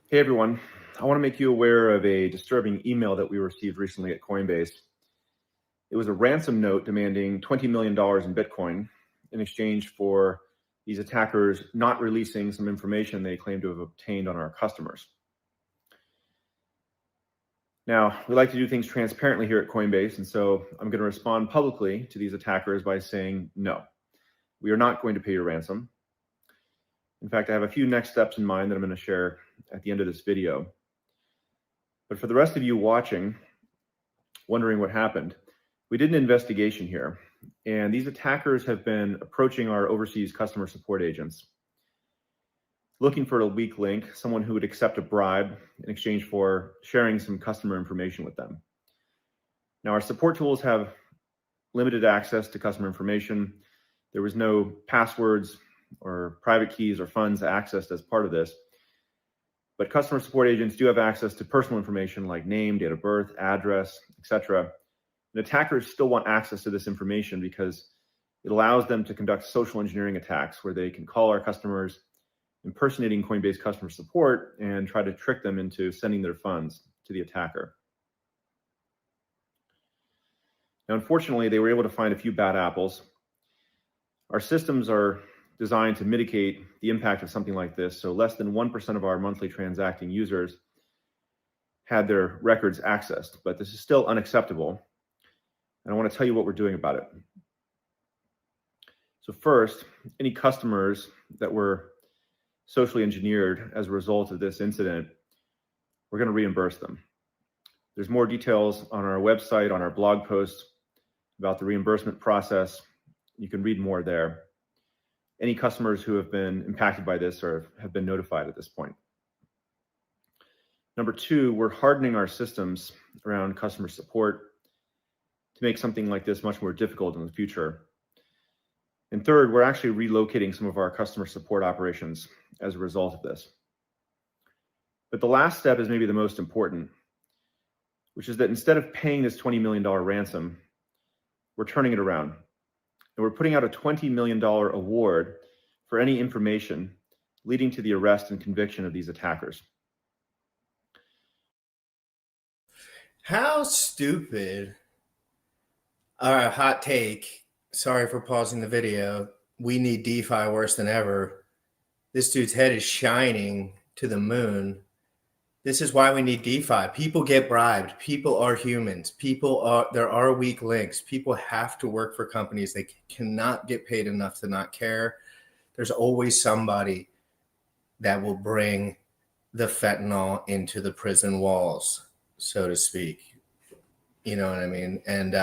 Hey everyone, I want to make you aware of a disturbing email that we received recently at Coinbase. It was a ransom note demanding $20 million in Bitcoin in exchange for these attackers not releasing some information they claim to have obtained on our customers. Now, we like to do things transparently here at Coinbase, and so I'm going to respond publicly to these attackers by saying, no, we are not going to pay your ransom. In fact, I have a few next steps in mind that I'm going to share at the end of this video. But for the rest of you watching, wondering what happened, we did an investigation here, and these attackers have been approaching our overseas customer support agents, looking for a weak link, someone who would accept a bribe in exchange for sharing some customer information with them. Now, our support tools have limited access to customer information. There was no passwords or private keys or funds accessed as part of this. But customer support agents do have access to personal information like name, date of birth, address, etc. And attackers still want access to this information because it allows them to conduct social engineering attacks where they can call our customers, impersonating Coinbase customer support, and try to trick them into sending their funds to the attacker. Now, unfortunately, they were able to find a few bad apples. Our systems are designed to mitigate the impact of something like this, so less than 1% of our monthly transacting users had their records accessed, but this is still unacceptable, and I want to tell you what we're doing about it. So first, any customers that were socially engineered as a result of this incident, we're going to reimburse them. There's more details on our website, on our blog post about the reimbursement process. You can read more there. Any customers who have been impacted by this or have been notified at this point. Number two, we're hardening our systems around customer support to make something like this much more difficult in the future. And third, we're actually relocating some of our customer support operations as a result of this. But the last step is maybe the most important, which is that instead of paying this $20 million ransom, we're turning it around. And we're putting out a $20 million award for any information leading to the arrest and conviction of these attackers. How stupid, or hot take, sorry for pausing the video, we need DeFi worse than ever. This dude's head is shining to the moon. This is why we need DeFi. People get bribed. People are humans. There are weak links. People have to work for companies. They cannot get paid enough to not care. There's always somebody that will bring the fentanyl into the prison walls, so to speak. You know what I mean? And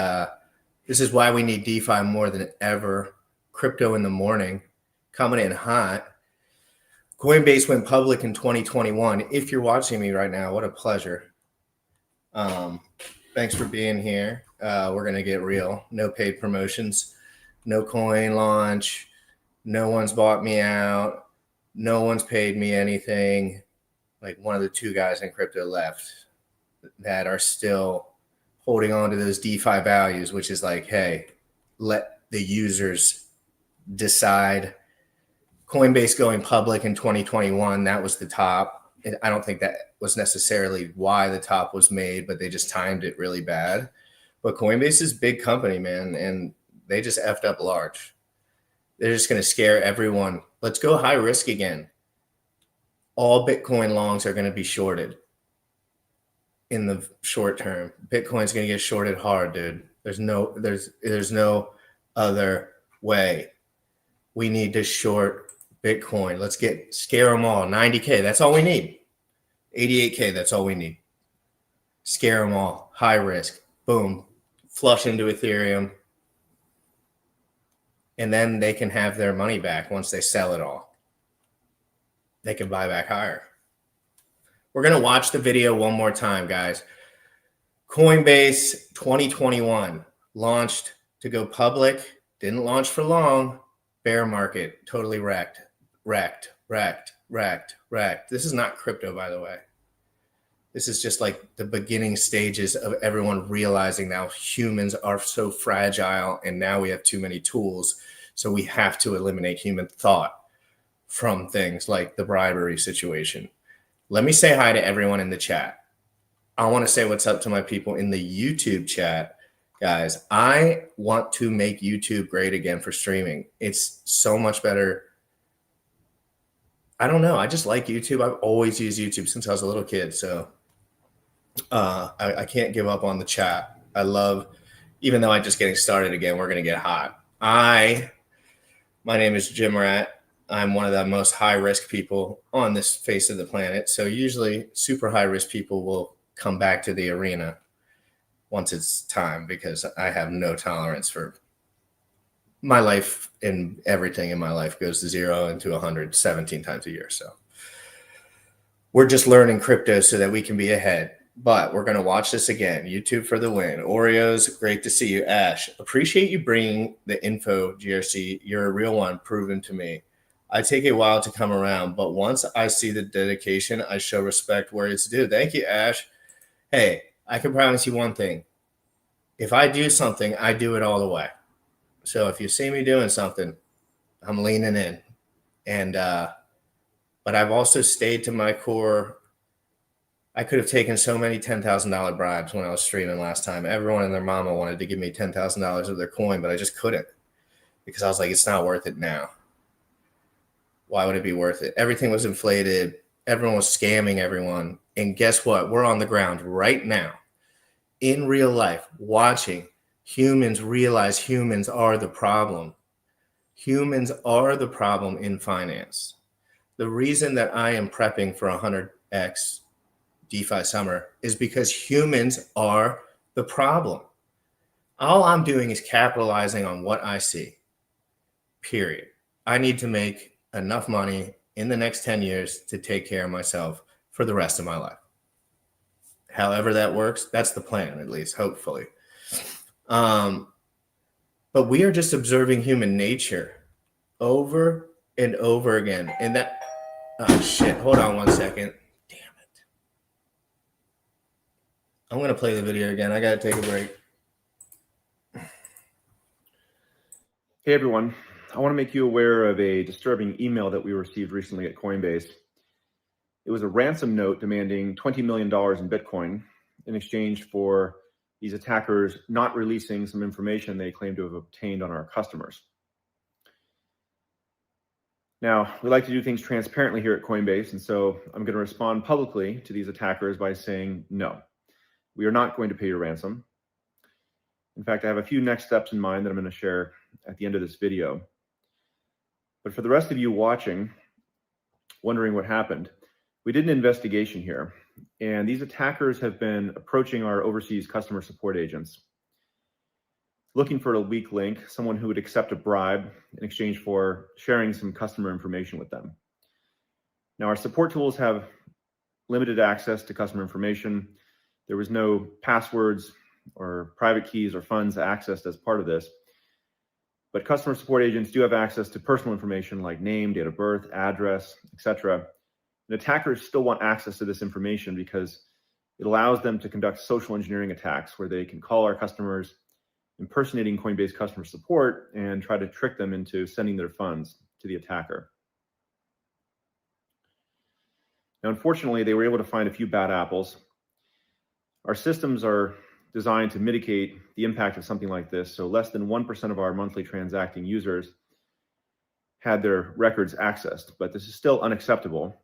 this is why we need DeFi more than ever. Crypto in the morning, coming in hot. Coinbase went public in 2021. If you're watching me right now, what a pleasure. Thanks for being here. We're going to get real. No paid promotions, no coin launch. No one's bought me out. No one's paid me anything. Like one of the two guys in crypto left that are still holding on to those DeFi values, which is like, hey, let the users decide. Coinbase going public in 2021, that was the top. I don't think that was necessarily why the top was made, but they just timed it really bad. But Coinbase is a big company, man, and they just effed up large. They're just going to scare everyone. Let's go high risk again. All Bitcoin longs are going to be shorted in the short term. Bitcoin's going to get shorted hard, dude. There's no other way. We need to short Bitcoin. Let's scare them all. 90K, that's all we need. 88K, that's all we need. Scare them all. High risk. Boom. Flush into Ethereum. And then they can have their money back once they sell it all. They can buy back higher. We're going to watch the video one more time, guys. Coinbase 2021 launched to go public. Didn't launch for long. Bear market. Totally wrecked. This is not crypto, by the way. This is just like the beginning stages of everyone realizing now humans are so fragile and now we have too many tools. So we have to eliminate human thought from things like the bribery situation, Let me say hi to everyone in the chat. I want to say what's up to my people in the YouTube chat. Guys, I want to make YouTube great again for streaming. It's so much better. I don't know. I just like YouTube. I've always used YouTube since I was a little kid. So I can't give up on the chat. I love, even though I'm just getting started again, we're going to get hot. My name is Jim Rat. I'm one of the most high-risk people on this face of the planet. So usually super high-risk people will come back to the arena once it's time, because I have no tolerance for my life, and everything in my life goes to 0 and to 100 17 times a year. So we're just learning crypto so that we can be ahead. But we're going to watch this again. YouTube for the win. Oreos, great to see you. Ash, appreciate you bringing the info, GRC. You're a real one, proven to me. I take a while to come around, but once I see the dedication, I show respect where it's due. Thank you, Ash. Hey, I can promise you one thing. If I do something, I do it all the way. So if you see me doing something, I'm leaning in. And but I've also stayed to my core. I could have taken so many $10,000 bribes when I was streaming last time. Everyone and their mama wanted to give me $10,000 of their coin, but I just couldn't, because I was like, it's not worth it now. Why would it be worth it? Everything was inflated. Everyone was scamming everyone. And guess what? We're on the ground right now in real life watching humans realize humans are the problem. Humans are the problem in finance. The reason that I am prepping for 100x DeFi summer is because humans are the problem. All I'm doing is capitalizing on what I see, period. I need to make enough money in the next 10 years to take care of myself for the rest of my life. However that works, that's the plan, at least, hopefully. But we are just observing human nature over and over again. And that, oh shit, hold on one second. Damn it. I'm going to play the video again. I got to take a break. Hey everyone, I want to make you aware of a disturbing email that we received recently at Coinbase. It was a ransom note demanding $20 million in Bitcoin in exchange for these attackers not releasing some information they claim to have obtained on our customers. Now, we like to do things transparently here at Coinbase, and so I'm going to respond publicly to these attackers by saying, no, we are not going to pay your ransom. In fact, I have a few next steps in mind that I'm going to share at the end of this video. But for the rest of you watching, wondering what happened, we did an investigation here, and these attackers have been approaching our overseas customer support agents, looking for a weak link, someone who would accept a bribe in exchange for sharing some customer information with them. Now, our support tools have limited access to customer information. There was no passwords or private keys or funds accessed as part of this. But customer support agents do have access to personal information like name, date of birth, address, etc. And attackers still want access to this information because it allows them to conduct social engineering attacks where they can call our customers, impersonating Coinbase customer support, and try to trick them into sending their funds to the attacker. Now, unfortunately, they were able to find a few bad apples. Our systems are designed to mitigate the impact of something like this, so less than 1% of our monthly transacting users had their records accessed, but this is still unacceptable,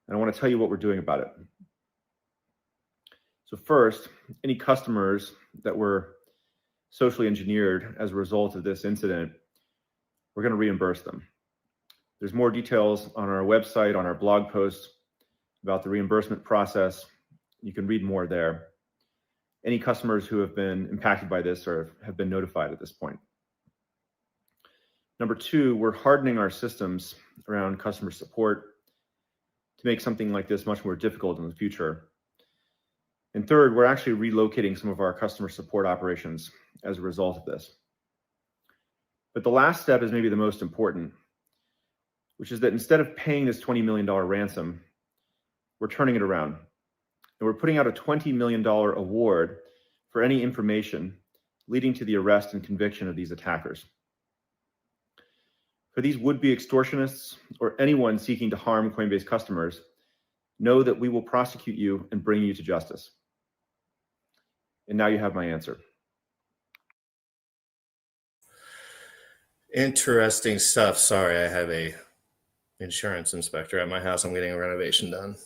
and I want to tell you what we're doing about it. So first, any customers that were socially engineered as a result of this incident, we're going to reimburse them. There's more details on our website, on our blog posts about the reimbursement process. You can read more there. Any customers who have been impacted by this or have been notified at this point. Number two, we're hardening our systems around customer support to make something like this much more difficult in the future. And third, we're actually relocating some of our customer support operations as a result of this. But the last step is maybe the most important, which is that instead of paying this $20 million ransom, we're turning it around. And we're putting out a $20 million award for any information leading to the arrest and conviction of these attackers. For these would-be extortionists or anyone seeking to harm Coinbase customers, know that we will prosecute you and bring you to justice. And now you have my answer. Interesting stuff. Sorry, I have a insurance inspector at my house. I'm getting a renovation done.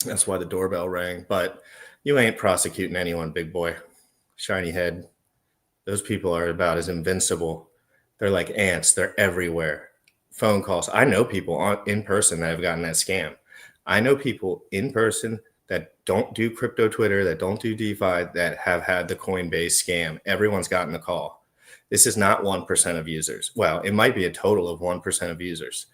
That's why the doorbell rang. But you ain't prosecuting anyone, big boy. Shiny head. Those people are about as invincible. They're like ants. They're everywhere. Phone calls. I know people in person that have gotten that scam. I know people in person that don't do crypto Twitter, that don't do DeFi, that have had the Coinbase scam. Everyone's gotten a call. This is not 1% of users. Well, it might be a total of 1% of users.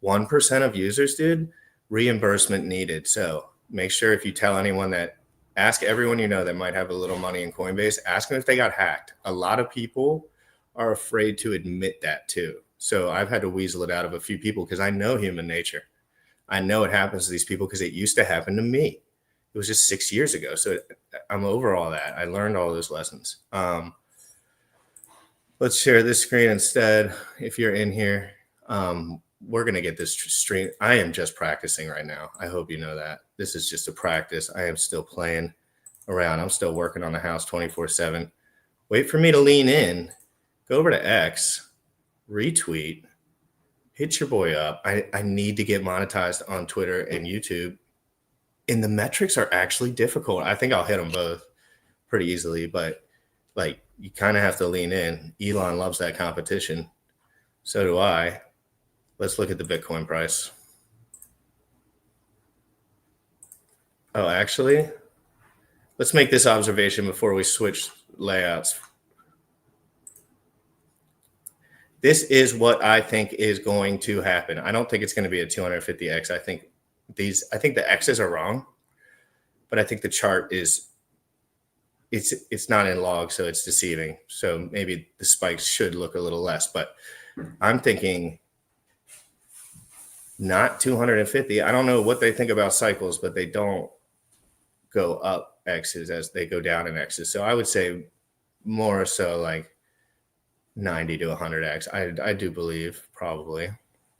1% of users, dude, reimbursement needed. So make sure if you tell anyone that, ask everyone you know that might have a little money in Coinbase, ask them if they got hacked. A lot of people are afraid to admit that too. So I've had to weasel it out of a few people because I know human nature. I know it happens to these people because it used to happen to me. It was just 6 years ago. So I'm over all that. I learned all those lessons. Let's share this screen instead. If you're in here, we're going to get this stream. I am just practicing right now. I hope you know that. This is just a practice. I am still playing around. I'm still working on the house 24/7. Wait for me to lean in. Go over to X, retweet, hit your boy up. I need to get monetized on Twitter and YouTube. And the metrics are actually difficult. I think I'll hit them both pretty easily, but like you kind of have to lean in. Elon loves that competition. So do I. Let's look at the Bitcoin price. Oh, actually, let's make this observation before we switch layouts. This is what I think is going to happen. I don't think it's going to be a 250x. I think the X's are wrong, but I think the chart is it's not in log, so it's deceiving. So maybe the spikes should look a little less, but I'm thinking not 250. I don't know what they think about cycles, but they don't go up X's as they go down in X's. So I would say more so like 90 to 100x. I do believe probably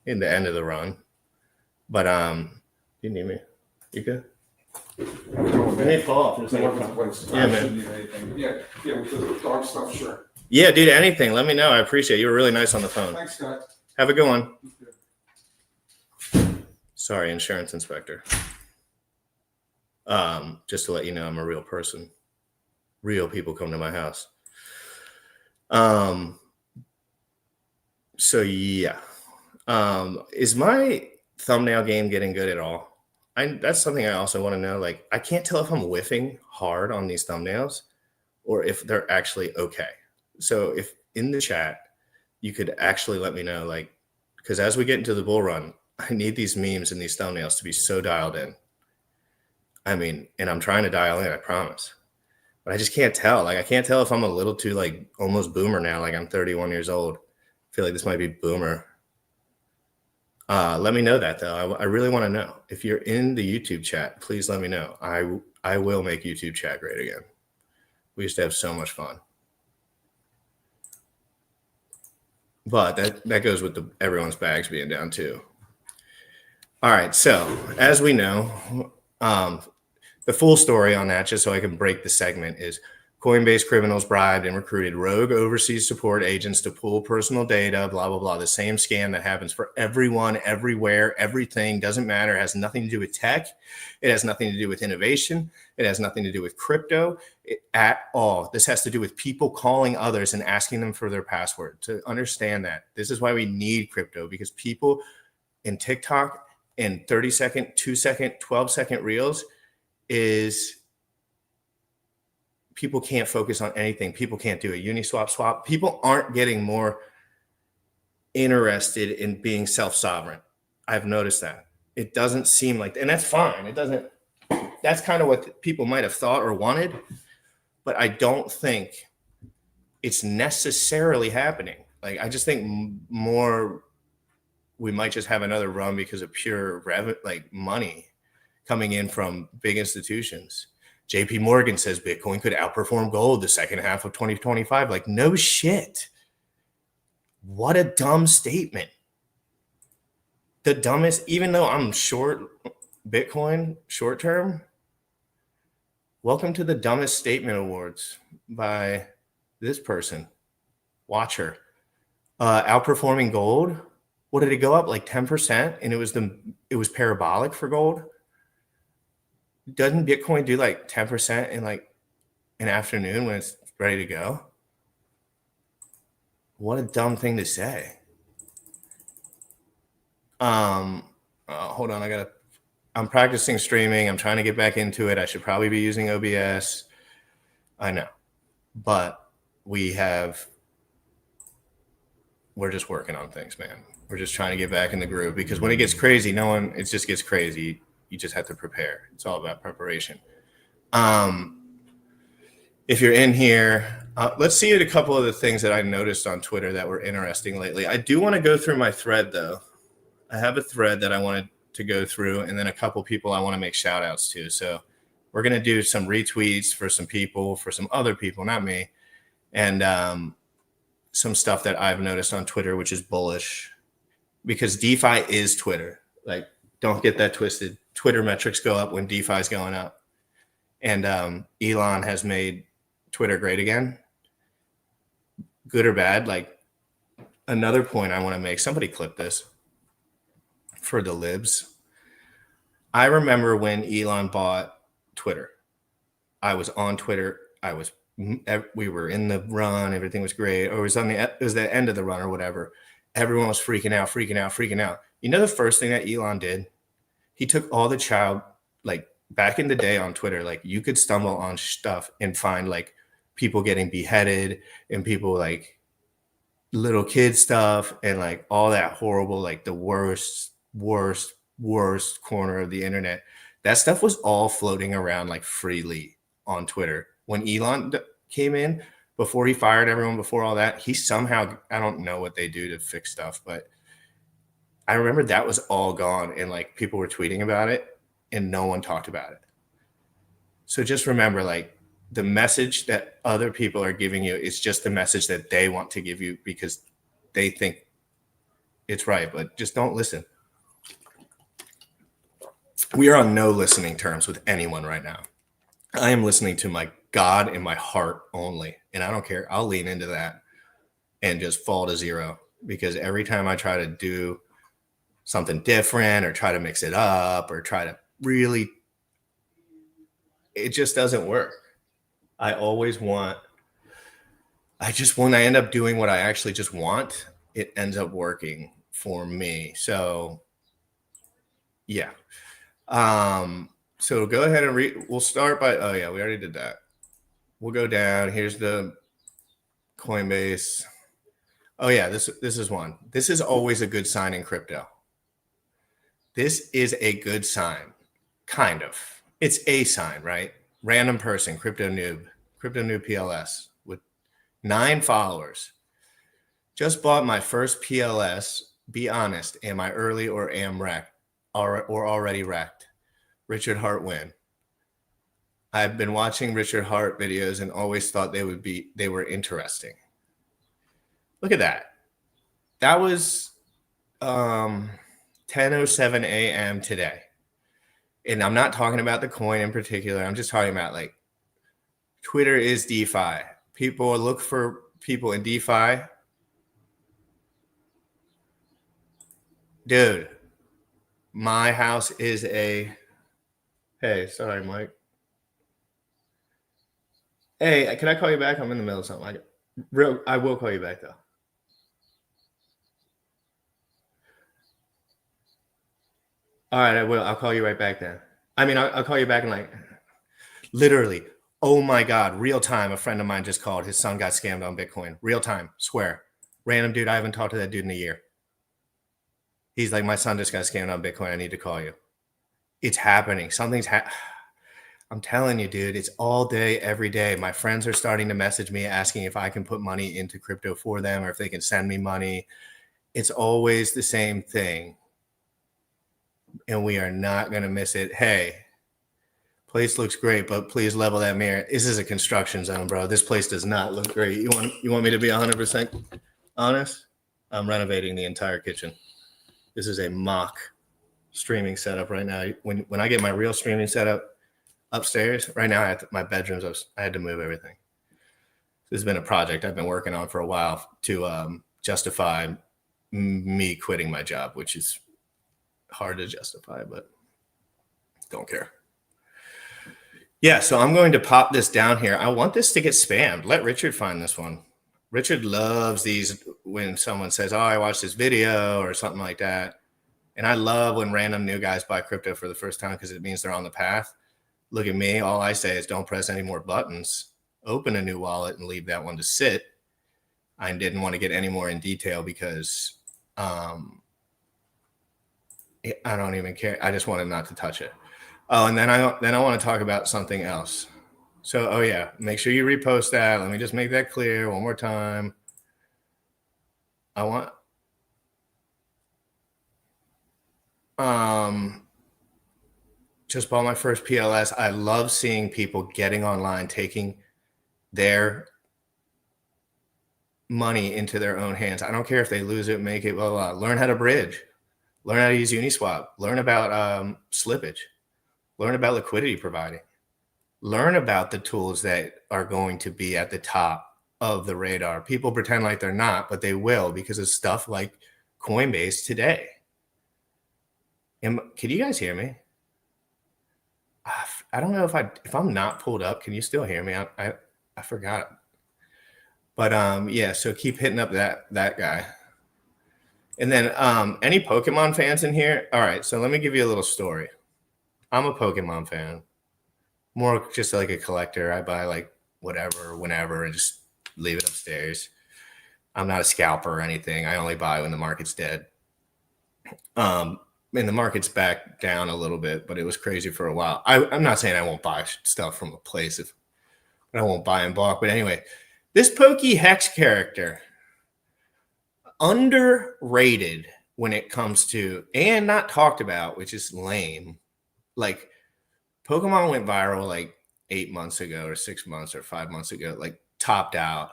in the end of the run. But you need me? You good? You need to fall off. Yeah, man. Yeah, with the dog stuff, sure. Yeah, dude, anything. Let me know. I appreciate it. You were really nice on the phone. Thanks, Scott. Have a good one. Sorry, insurance inspector. Just to let you know, I'm a real person. Real people come to my house. So yeah. Is my thumbnail game getting good at all? That's something I also want to know. Like, I can't tell if I'm whiffing hard on these thumbnails or if they're actually okay. So if in the chat, you could actually let me know, like, because as we get into the bull run, I need these memes and these thumbnails to be so dialed in. I mean, and I'm trying to dial in, I promise. But I just can't tell. Like, I can't tell if I'm a little too, like, almost boomer now. Like, I'm 31 years old. I feel like this might be boomer. Let me know that, though. I really want to know. If you're in the YouTube chat, please let me know. I will make YouTube chat great again. We used to have so much fun. But that goes with everyone's bags being down, too. All right. So, as we know, the full story on that, just so I can break the segment, is Coinbase criminals bribed and recruited rogue overseas support agents to pull personal data, blah, blah, blah. The same scam that happens for everyone, everywhere, everything. Doesn't matter. It has nothing to do with tech. It has nothing to do with innovation. It has nothing to do with crypto at all. This has to do with people calling others and asking them for their password. To understand that, this is why we need crypto, because people in TikTok in 30-second, 2-second, 12-second reels is people can't focus on anything. People can't do a Uniswap swap. People aren't getting more interested in being self-sovereign. I've noticed that. It doesn't seem like, and that's fine. That's kind of what people might have thought or wanted, but I don't think it's necessarily happening. Like, I just think more, we might just have another run because of pure money coming in from big institutions. JP Morgan says Bitcoin could outperform gold the second half of 2025. Like, no shit. What a dumb statement. the dumbest, even though I'm short Bitcoin short term, welcome to the dumbest statement awards by this person. Watch her. Outperforming gold. What did it go up? Like 10%? And it was parabolic for gold. Doesn't Bitcoin do like 10% in like an afternoon when it's ready to go? What a dumb thing to say. Hold on, I'm practicing streaming. I'm trying to get back into it. I should probably be using OBS. I know. But we're just working on things, man. We're just trying to get back in the groove, because when it gets crazy, it just gets crazy. You just have to prepare. It's all about preparation. If you're in here, let's see a couple of the things that I noticed on Twitter that were interesting lately. I do want to go through my thread, though. I have a thread that I wanted to go through, and then a couple people I want to make shout outs to. So we're going to do some retweets for some people, for some other people, not me, and some stuff that I've noticed on Twitter, which is bullish, because DeFi is Twitter. Like, don't get that twisted. Twitter metrics go up when DeFi is going up. And Elon has made Twitter great again. Good or bad? Like, another point I want to make, somebody clip this for the libs. I remember when Elon bought Twitter. I was on Twitter. We were in the run. Everything was great. Or it was the end of the run or whatever. Everyone was freaking out. You know the first thing that Elon did? He took all the child, like back in the day on Twitter, like you could stumble on stuff and find like people getting beheaded and people like little kid stuff and like all that horrible, like the worst corner of the internet. That stuff was all floating around like freely on Twitter. When Elon came in, before he fired everyone, before all that, he somehow, I don't know what they do to fix stuff, but I remember that was all gone and like people were tweeting about it and no one talked about it. So just remember, like, the message that other people are giving you is just the message that they want to give you because they think it's right, but just don't listen. We are on no listening terms with anyone right now. I am listening to my God in my heart only, and I don't care. I'll lean into that and just fall to zero, because every time I try to do something different or try to mix it up or try to really, it just doesn't work. When I end up doing what I actually just want, it ends up working for me. So yeah. So go ahead and we'll start by, oh yeah, we already did that. We'll go down. Here's the Coinbase. Oh yeah, this is one. This is always a good sign in crypto. This is a good sign, kind of. It's a sign, right? Random person, crypto noob PLS with 9 followers. Just bought my first PLS. Be honest, am I early or am wrecked or already wrecked? Richard Hart win. I've been watching Richard Hart videos and always thought they were interesting. Look at that. That was 10:07 a.m. today. And I'm not talking about the coin in particular. I'm just talking about like Twitter is DeFi. People look for people in DeFi. Dude, my house is hey, sorry, Mike. Hey, can I call you back? I'm in the middle of something. I will call you back though. All right, I will. I'll call you right back then. I mean, I'll call you back in like literally. Oh my God, real time. A friend of mine just called. His son got scammed on Bitcoin. Real time, swear. Random dude. I haven't talked to that dude in a year. He's like, my son just got scammed on Bitcoin. I need to call you. It's happening. I'm telling you, dude, it's all day, every day. My friends are starting to message me asking if I can put money into crypto for them or if they can send me money. It's always the same thing. And we are not going to miss it. Hey, place looks great, but please level that mirror. This is a construction zone, bro. This place does not look great. You want me to be 100% honest? I'm renovating the entire kitchen. This is a mock streaming setup right now. When I get my real streaming setup upstairs, right now my bedroom's I had to move everything. This has been a project I've been working on for a while to justify me quitting my job, which is hard to justify, but don't care. Yeah, so I'm going to pop this down here. I want this to get spammed. Let Richard find this one. Richard loves these when someone says, oh, I watched this video or something like that. And I love when random new guys buy crypto for the first time because it means they're on the path. Look at me. All I say is don't press any more buttons. Open a new wallet and leave that one to sit. I didn't want to get any more in detail because I don't even care. I just wanted not to touch it. Oh, and then I want to talk about something else. So, oh yeah, make sure you repost that. Let me just make that clear one more time. I want just bought my first PLS. I love seeing people getting online, taking their money into their own hands. I don't care if they lose it, make it, blah, blah, blah. Learn how to bridge, learn how to use Uniswap, learn about slippage, learn about liquidity providing, learn about the tools that are going to be at the top of the radar. People pretend like they're not, but they will because of stuff like Coinbase today. Can you guys hear me? I don't know if I'm not pulled up. Can you still hear me? I forgot. But yeah, so keep hitting up that guy. And then any Pokemon fans in here? All right, so let me give you a little story. I'm a Pokemon fan. More just like a collector. I buy like whatever, whenever, and just leave it upstairs. I'm not a scalper or anything. I only buy when the market's dead. And the market's back down a little bit, but it was crazy for a while. I'm not saying I won't buy stuff from a place but I won't buy in bulk. But anyway, this Pokey Hex character, underrated when it comes to, and not talked about, which is lame. Like Pokemon went viral like 8 months ago or 6 months or 5 months ago, like topped out.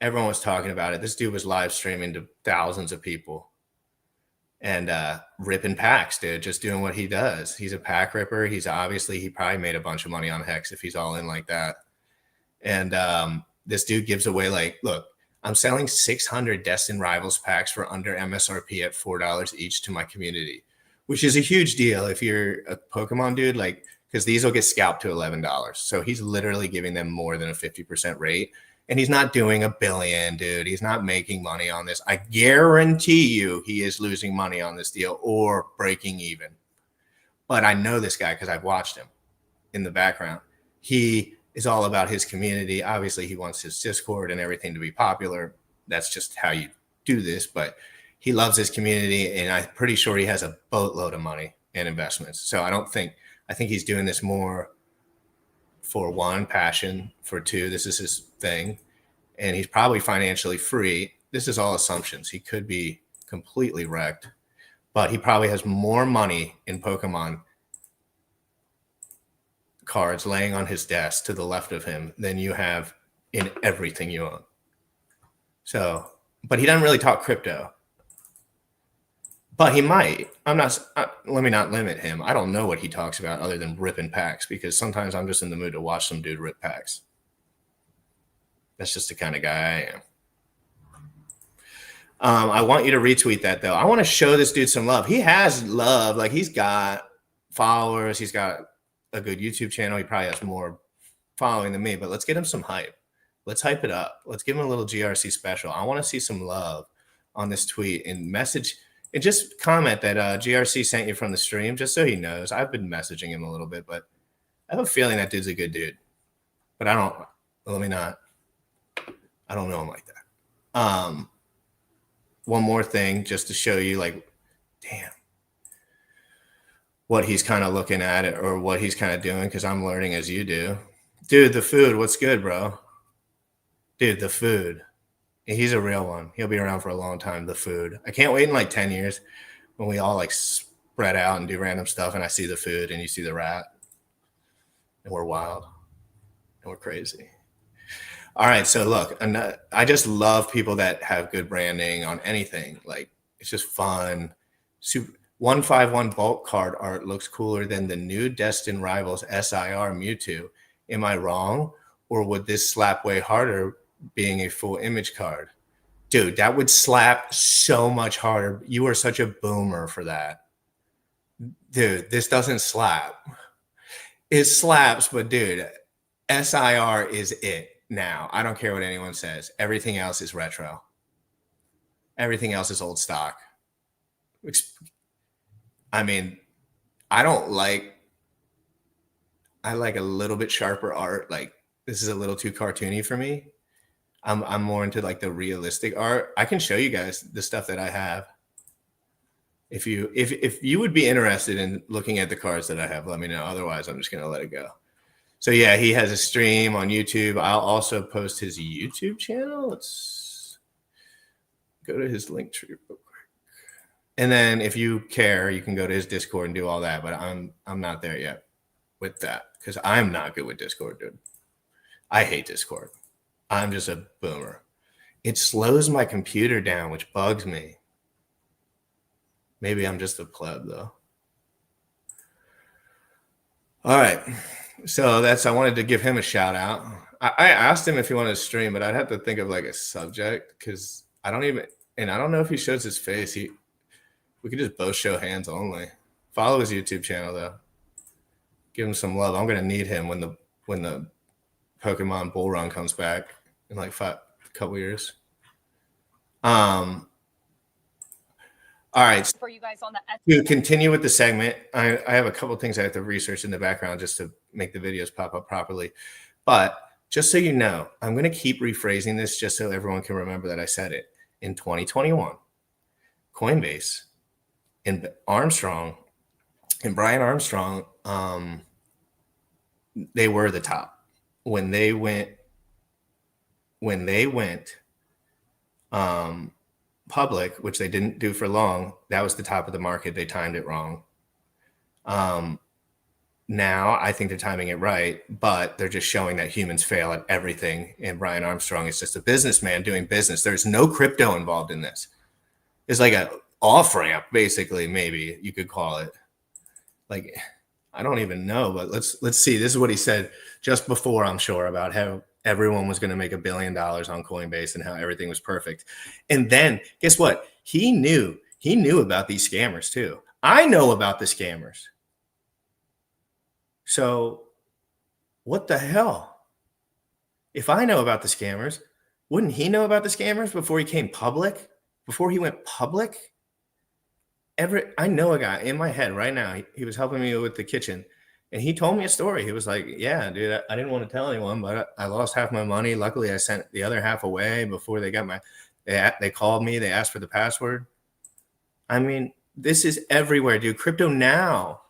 Everyone was talking about it. This dude was live streaming to thousands of people. And ripping packs, dude, just doing what he does. He's a pack ripper. He probably made a bunch of money on Hex if he's all in like that. And this dude gives away like, look, I'm selling 600 Destined Rivals packs for under MSRP at $4 each to my community, which is a huge deal if you're a Pokemon dude, like, because these will get scalped to $11. So he's literally giving them more than a 50% rate. And he's not doing $1 billion, dude. He's not making money on this. I guarantee you he is losing money on this deal or breaking even. But I know this guy because I've watched him in the background. He is all about his community. Obviously, he wants his Discord and everything to be popular. That's just how you do this. But he loves his community, and I'm pretty sure he has a boatload of money and investments. So I think he's doing this more for one, passion, for two, this is his thing, and he's probably financially free. This is all assumptions. He could be completely wrecked, but he probably has more money in Pokemon cards laying on his desk to the left of him than you have in everything you own. So, but he doesn't really talk crypto. But he might. Let me not limit him. I don't know what he talks about other than ripping packs, because sometimes I'm just in the mood to watch some dude rip packs. That's just the kind of guy I am. I want you to retweet that, though. I want to show this dude some love. He has love. Like, he's got followers. He's got a good YouTube channel. He probably has more following than me, but let's get him some hype. Let's hype it up. Let's give him a little GRC special. I want to see some love on this tweet and message. And just comment that GRC sent you from the stream, just so he knows. I've been messaging him a little bit, but I have a feeling that dude's a good dude. But I don't know him like that. One more thing, just to show you, like, damn, what he's kind of looking at it, or what he's kind of doing, because I'm learning as you do. Dude, the food, what's good, bro? Dude, the food. He's a real one. He'll be around for a long time, the food. I can't wait in like 10 years when we all like spread out and do random stuff and I see the food and you see the rat. And we're wild. And we're crazy. All right, so look, I just love people that have good branding on anything. Like, it's just fun. 151 Vault card art looks cooler than the new Destin Rivals SIR Mewtwo. Am I wrong? Or would this slap way harder being a full image card? Dude, that would slap so much harder. You are such a boomer for that. Dude, this doesn't slap. It slaps, but dude, SIR is it now. I don't care what anyone says. Everything else is retro. Everything else is old stock. I mean, I like a little bit sharper art. Like, this is a little too cartoony for me. I'm more into like the realistic art. I can show you guys the stuff that I have. If you would be interested in looking at the cards that I have, let me know. Otherwise, I'm just gonna let it go. So yeah, he has a stream on YouTube. I'll also post his YouTube channel. Let's go to his link tree real quick. And then if you care, you can go to his Discord and do all that. But I'm not there yet with that because I'm not good with Discord, dude. I hate Discord. I'm just a boomer. It slows my computer down, which bugs me. Maybe I'm just a pleb, though. All right. So I wanted to give him a shout out. I asked him if he wanted to stream, but I'd have to think of like a subject because I don't know if he shows his face. We could just both show hands only. Follow his YouTube channel, though. Give him some love. I'm going to need him when the Pokemon Bull Run comes back in like a couple years. All right. For you guys on the To continue with the segment, I have a couple things I have to research in the background just to make the videos pop up properly. But just so you know, I'm going to keep rephrasing this just so everyone can remember that I said it. In 2021, Coinbase and Armstrong and Brian Armstrong, they were the top. When they went public, which they didn't do for long, that was the top of the market. They timed it wrong. Now I think they're timing it right, but they're just showing that humans fail at everything. And Brian Armstrong is just a businessman doing business. There's no crypto involved in this. It's like an off ramp, basically, maybe you could call it. Like, I don't even know, but let's see. This is what he said just before, I'm sure, about how everyone was going to make $1 billion on Coinbase and how everything was perfect. And then guess what? He knew about these scammers too. I know about the scammers. So what the hell? If I know about the scammers, wouldn't he know about the scammers before he came public? Before he went public? I know a guy in my head right now. He was helping me with the kitchen. And he told me a story. He was like, yeah, dude, I didn't want to tell anyone, but I lost half my money. Luckily, I sent the other half away before they got they called me. They asked for the password. I mean, this is everywhere, dude. Crypto now.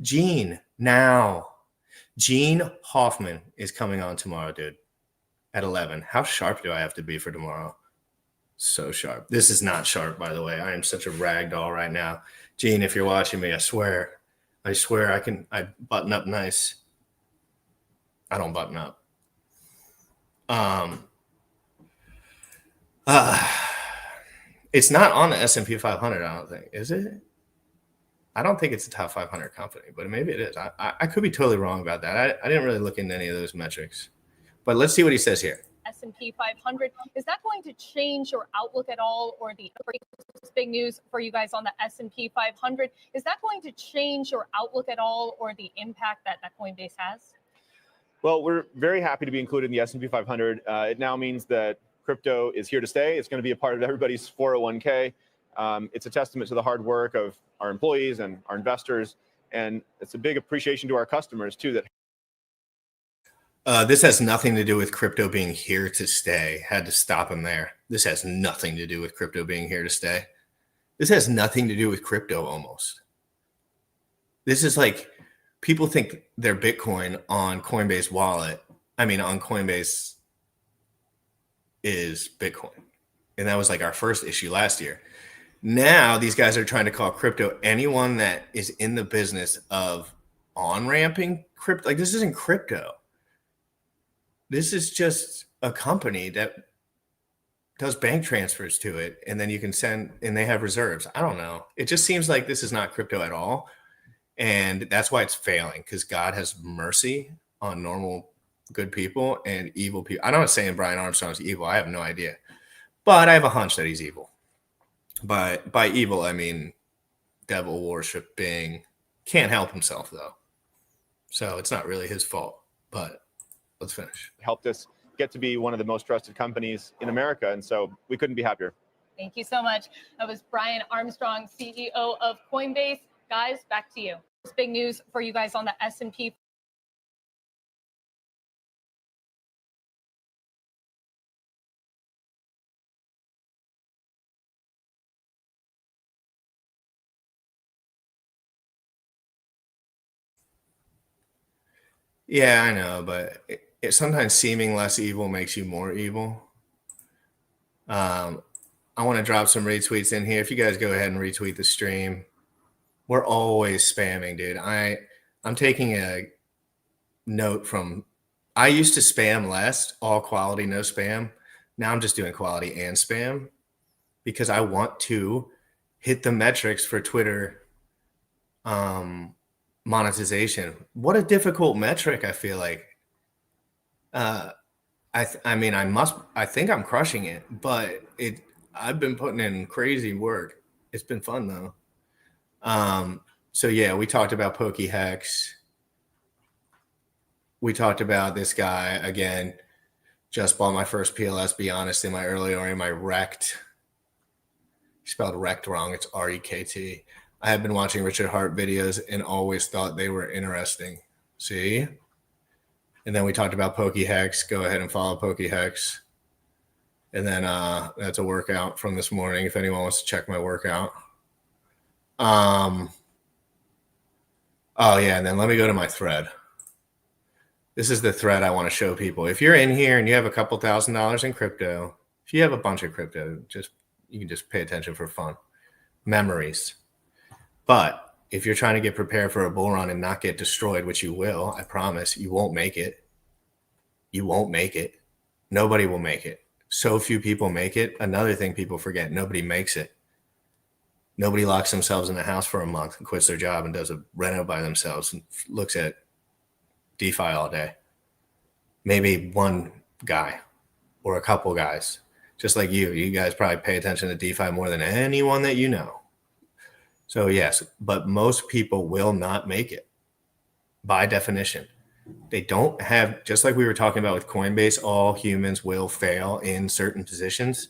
Gene Hoffman is coming on tomorrow, dude, at 11. How sharp do I have to be for tomorrow? So sharp. This is not sharp, by the way. I am such a rag doll right now. Gene, if you're watching me, I swear I button up nice. I don't button up. It's not on the S&P 500, I don't think. Is it? I don't think it's a top 500 company, but maybe it is. I could be totally wrong about that. I didn't really look into any of those metrics. But let's see what he says here. S&P 500. Is that going to change your outlook at all, or the big news for you guys on the S&P 500? Is that going to change your outlook at all, or the impact that Coinbase has? Well, we're very happy to be included in the S&P 500. It now means that crypto is here to stay. It's going to be a part of everybody's 401k. It's a testament to the hard work of our employees and our investors. And it's a big appreciation to our customers, too, that this has nothing to do with crypto being here to stay. Had to stop him there. This has nothing to do with crypto being here to stay. This has nothing to do with crypto almost. This is like people think their Bitcoin on Coinbase wallet. I mean, on Coinbase is Bitcoin. And that was like our first issue last year. Now these guys are trying to call crypto anyone that is in the business of on-ramping crypto. Like, this isn't crypto. This is just a company that does bank transfers to it, and then you can send, and they have reserves. I don't know. It just seems like this is not crypto at all. And that's why it's failing, because God has mercy on normal, good people and evil people. I'm not saying Brian Armstrong is evil. I have no idea. But I have a hunch that he's evil. But by evil, I mean devil worshiping. Can't help himself, though. So it's not really his fault. But let's finish. Helped us get to be one of the most trusted companies in America. And so we couldn't be happier. Thank you so much. That was Brian Armstrong, CEO of Coinbase. Guys, back to you. It's big news for you guys on the S&P. Yeah, I know, but sometimes seeming less evil makes you more evil. I want to drop some retweets in here. If you guys go ahead and retweet the stream, we're always spamming, dude. I'm taking a note from, I used to spam less, all quality, no spam. Now I'm just doing quality and spam because I want to hit the metrics for Twitter monetization. What a difficult metric, I feel like. I mean, I think I'm crushing it, but I've been putting in crazy work. It's been fun though. So yeah, we talked about PokeHex. We talked about this guy again. Just bought my first PLS. Be honest, in my early or in my wrecked. Spelled wrecked wrong. It's REKT. I have been watching Richard Hart videos and always thought they were interesting. See? And then we talked about PokeHex. Go ahead and follow PokeHex. And then that's a workout from this morning if anyone wants to check my workout. Oh, yeah, and then let me go to my thread. This is the thread I want to show people. If you're in here and you have a couple $1,000s in crypto, if you have a bunch of crypto, you can just pay attention for fun. Memories. But if you're trying to get prepared for a bull run and not get destroyed, which you will, I promise, you won't make it. You won't make it. Nobody will make it. So few people make it. Another thing people forget, nobody makes it. Nobody locks themselves in a house for a month and quits their job and does a reno by themselves and looks at DeFi all day. Maybe one guy or a couple guys, just like you. You guys probably pay attention to DeFi more than anyone that you know. So yes, but most people will not make it by definition. They don't have, just like we were talking about with Coinbase, all humans will fail in certain positions.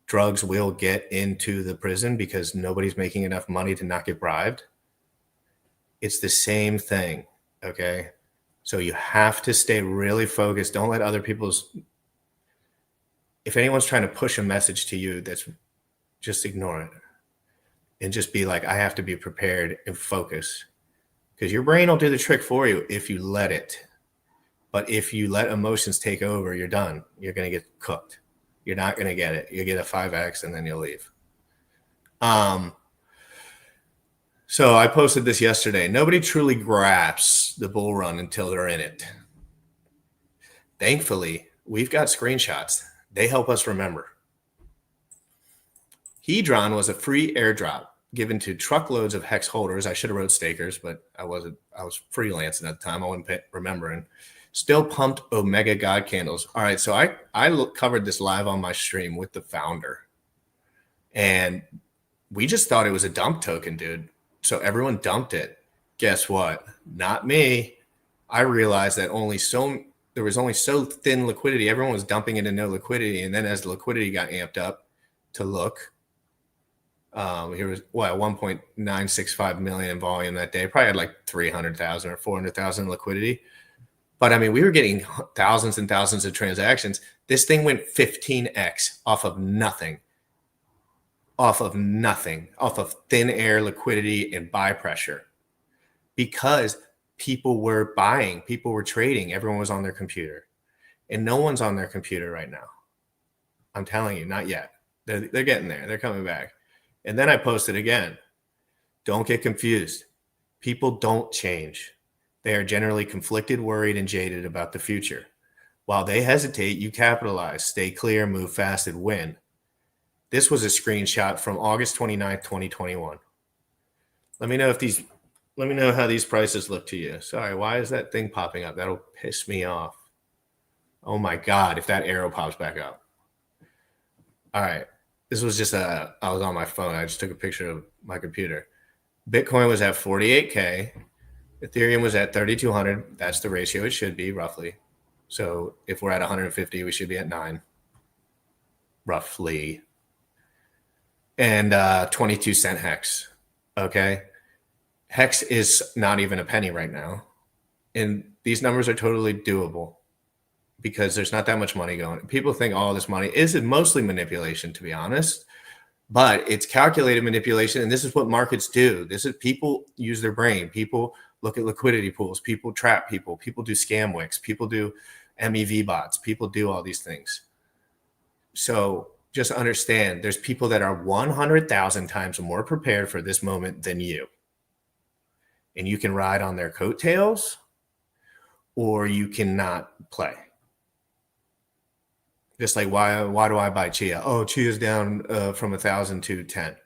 Drugs will get into the prison because nobody's making enough money to not get bribed. It's the same thing, okay? So you have to stay really focused. Don't let other people's, if anyone's trying to push a message to you, that's just ignore it. And just be like, I have to be prepared and focus. Because your brain will do the trick for you if you let it. But if you let emotions take over, you're done. You're going to get cooked. You're not going to get it. You get a 5X and then you'll leave. So I posted this yesterday. Nobody truly grasps the bull run until they're in it. Thankfully, we've got screenshots. They help us remember. Hedron was a free airdrop given to truckloads of hex holders. I should have wrote stakers, but I was freelancing at the time. I wasn't remembering. Still pumped Omega God candles. All right, so I covered this live on my stream with the founder. And we just thought it was a dump token, dude. So everyone dumped it. Guess what? Not me. I realized that there was only so thin liquidity. Everyone was dumping into no liquidity. And then as the liquidity got amped up to look, here was 1.965 million in volume that day. Probably had like 300,000 or 400,000 liquidity. But I mean, we were getting thousands and thousands of transactions. This thing went 15x off of nothing. Off of thin air liquidity and buy pressure, because people were buying, people were trading, everyone was on their computer, and no one's on their computer right now. I'm telling you, not yet. They're getting there. They're coming back. And then I posted again. Don't get confused. People don't change. They are generally conflicted, worried, and jaded about the future. While they hesitate, you capitalize, stay clear, move fast, and win. This was a screenshot from August 29th, 2021. Let me know how these prices look to you. Sorry, why is that thing popping up? That'll piss me off. Oh my God, if that arrow pops back up. All right. This was just I was on my phone. I just took a picture of my computer. Bitcoin was at 48K. Ethereum was at 3,200. That's the ratio it should be, roughly. So if we're at 150, we should be at 9, roughly. And 22 cent hex. Okay. Hex is not even a penny right now. And these numbers are totally doable because there's not that much money going. People think all this money is mostly manipulation, to be honest, but it's calculated manipulation. And this is what markets do. This is people use their brain. People look at liquidity pools. People trap people. People do scam wicks. People do MEV bots. People do all these things. So just understand there's people that are 100,000 times more prepared for this moment than you. And you can ride on their coattails or you cannot play. Just like why do I buy Chia? Oh, Chia's down from 1,000 to 10.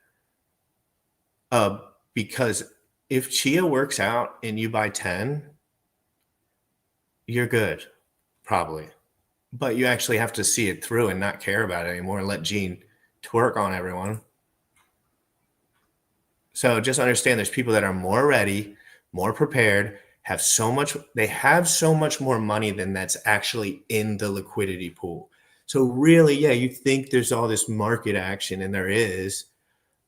Because if Chia works out and you buy 10, you're good, probably. But you actually have to see it through and not care about it anymore and let Gene twerk on everyone. So just understand there's people that are more ready, more prepared, they have so much more money than that's actually in the liquidity pool. So really, yeah, you think there's all this market action, and there is,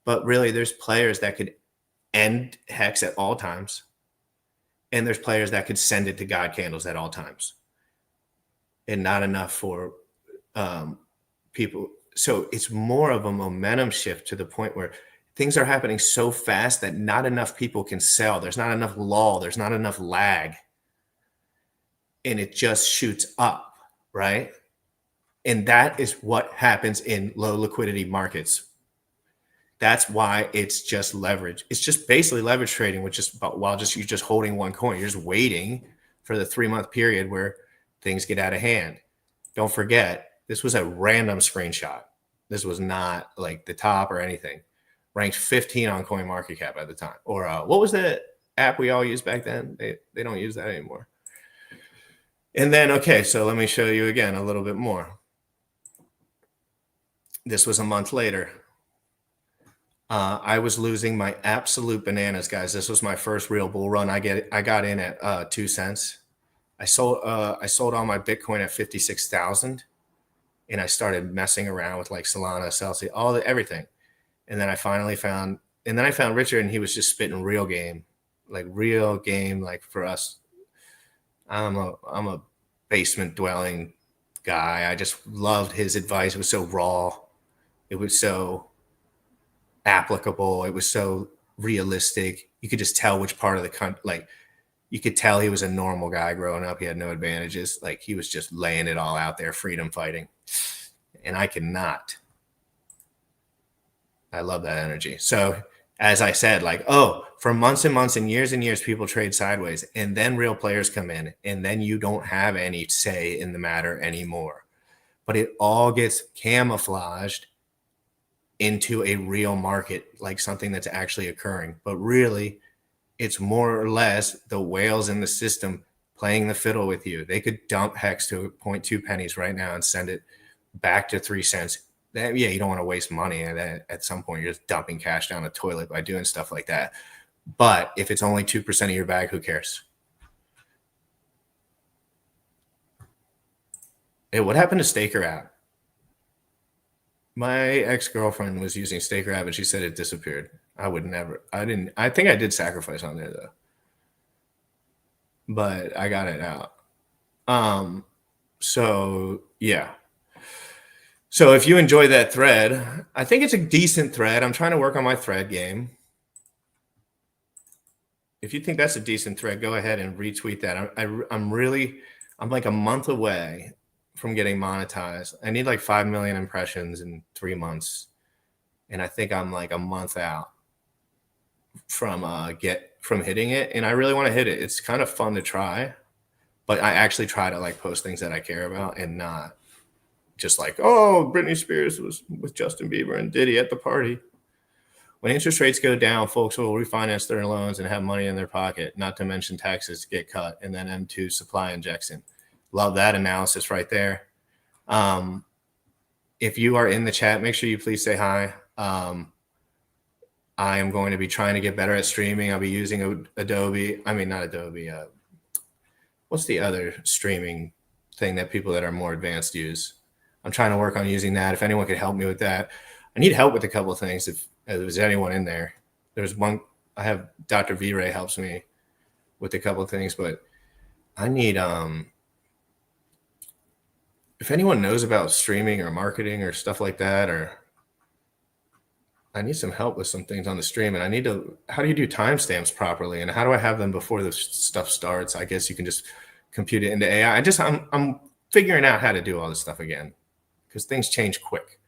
but really there's players that could end hex at all times. And there's players that could send it to God candles at all times. And not enough for people. So it's more of a momentum shift to the point where things are happening so fast that not enough people can sell. There's not enough lull. There's not enough lag. And it just shoots up, right? And that is what happens in low liquidity markets. That's why it's just leverage. It's just basically leverage trading, which is while you're just holding one coin. You're just waiting for the 3-month period where things get out of hand. Don't forget, this was a random screenshot. This was not like the top or anything. Ranked 15 on CoinMarketCap at the time. Or what was the app we all used back then? They don't use that anymore. And then, okay, so let me show you again a little bit more. This was a month later. I was losing my absolute bananas, guys. This was my first real bull run. I got in at 2 cents. I sold all my Bitcoin at 56,000, and I started messing around with like Solana, Celsius, everything. And then I finally found Richard, and he was just spitting real game, like for us. I'm a basement dwelling guy. I just loved his advice. It was so raw. It was so applicable. It was so realistic. You could just tell which part of the country, like you could tell he was a normal guy growing up. He had no advantages. Like he was just laying it all out there, freedom fighting. And I cannot. I love that energy. So as I said, like, for months and months and years, people trade sideways, and then real players come in, and then you don't have any say in the matter anymore. But it all gets camouflaged into a real market, like something that's actually occurring. But really, it's more or less the whales in the system playing the fiddle with you. They could dump hex to 0.2 pennies right now and send it back to 3 cents. Yeah, you don't want to waste money. At some point, you're just dumping cash down the toilet by doing stuff like that. But if it's only 2% of your bag, who cares? Hey, what happened to Staker app? My ex-girlfriend was using Staker app and she said it disappeared. I think I did sacrifice on there though. But I got it out. So yeah. So if you enjoy that thread, I think it's a decent thread. I'm trying to work on my thread game. If you think that's a decent thread, go ahead and retweet that. I'm like a month away from getting monetized. I need like 5 million impressions in 3 months. And I think I'm like a month out from hitting it. And I really want to hit it. It's kind of fun to try, but I actually try to like post things that I care about and not just like, oh, Britney Spears was with Justin Bieber and Diddy at the party. When interest rates go down, folks will refinance their loans and have money in their pocket, not to mention taxes get cut, and then M2 supply injection. Love that analysis right there. If you are in the chat, make sure you please say hi. I am going to be trying to get better at streaming. I'll be using Adobe. I mean, not Adobe. What's the other streaming thing that people that are more advanced use? I'm trying to work on using that. If anyone could help me with that. I need help with a couple of things. If there's anyone in there, there's one. I have Dr. V-Ray helps me with a couple of things, but I need if anyone knows about streaming or marketing or stuff like that, or I need some help with some things on the stream, and I need to, how do you do timestamps properly? And how do I have them before the stuff starts? I guess you can just compute it into AI. I'm figuring out how to do all this stuff again because things change quick.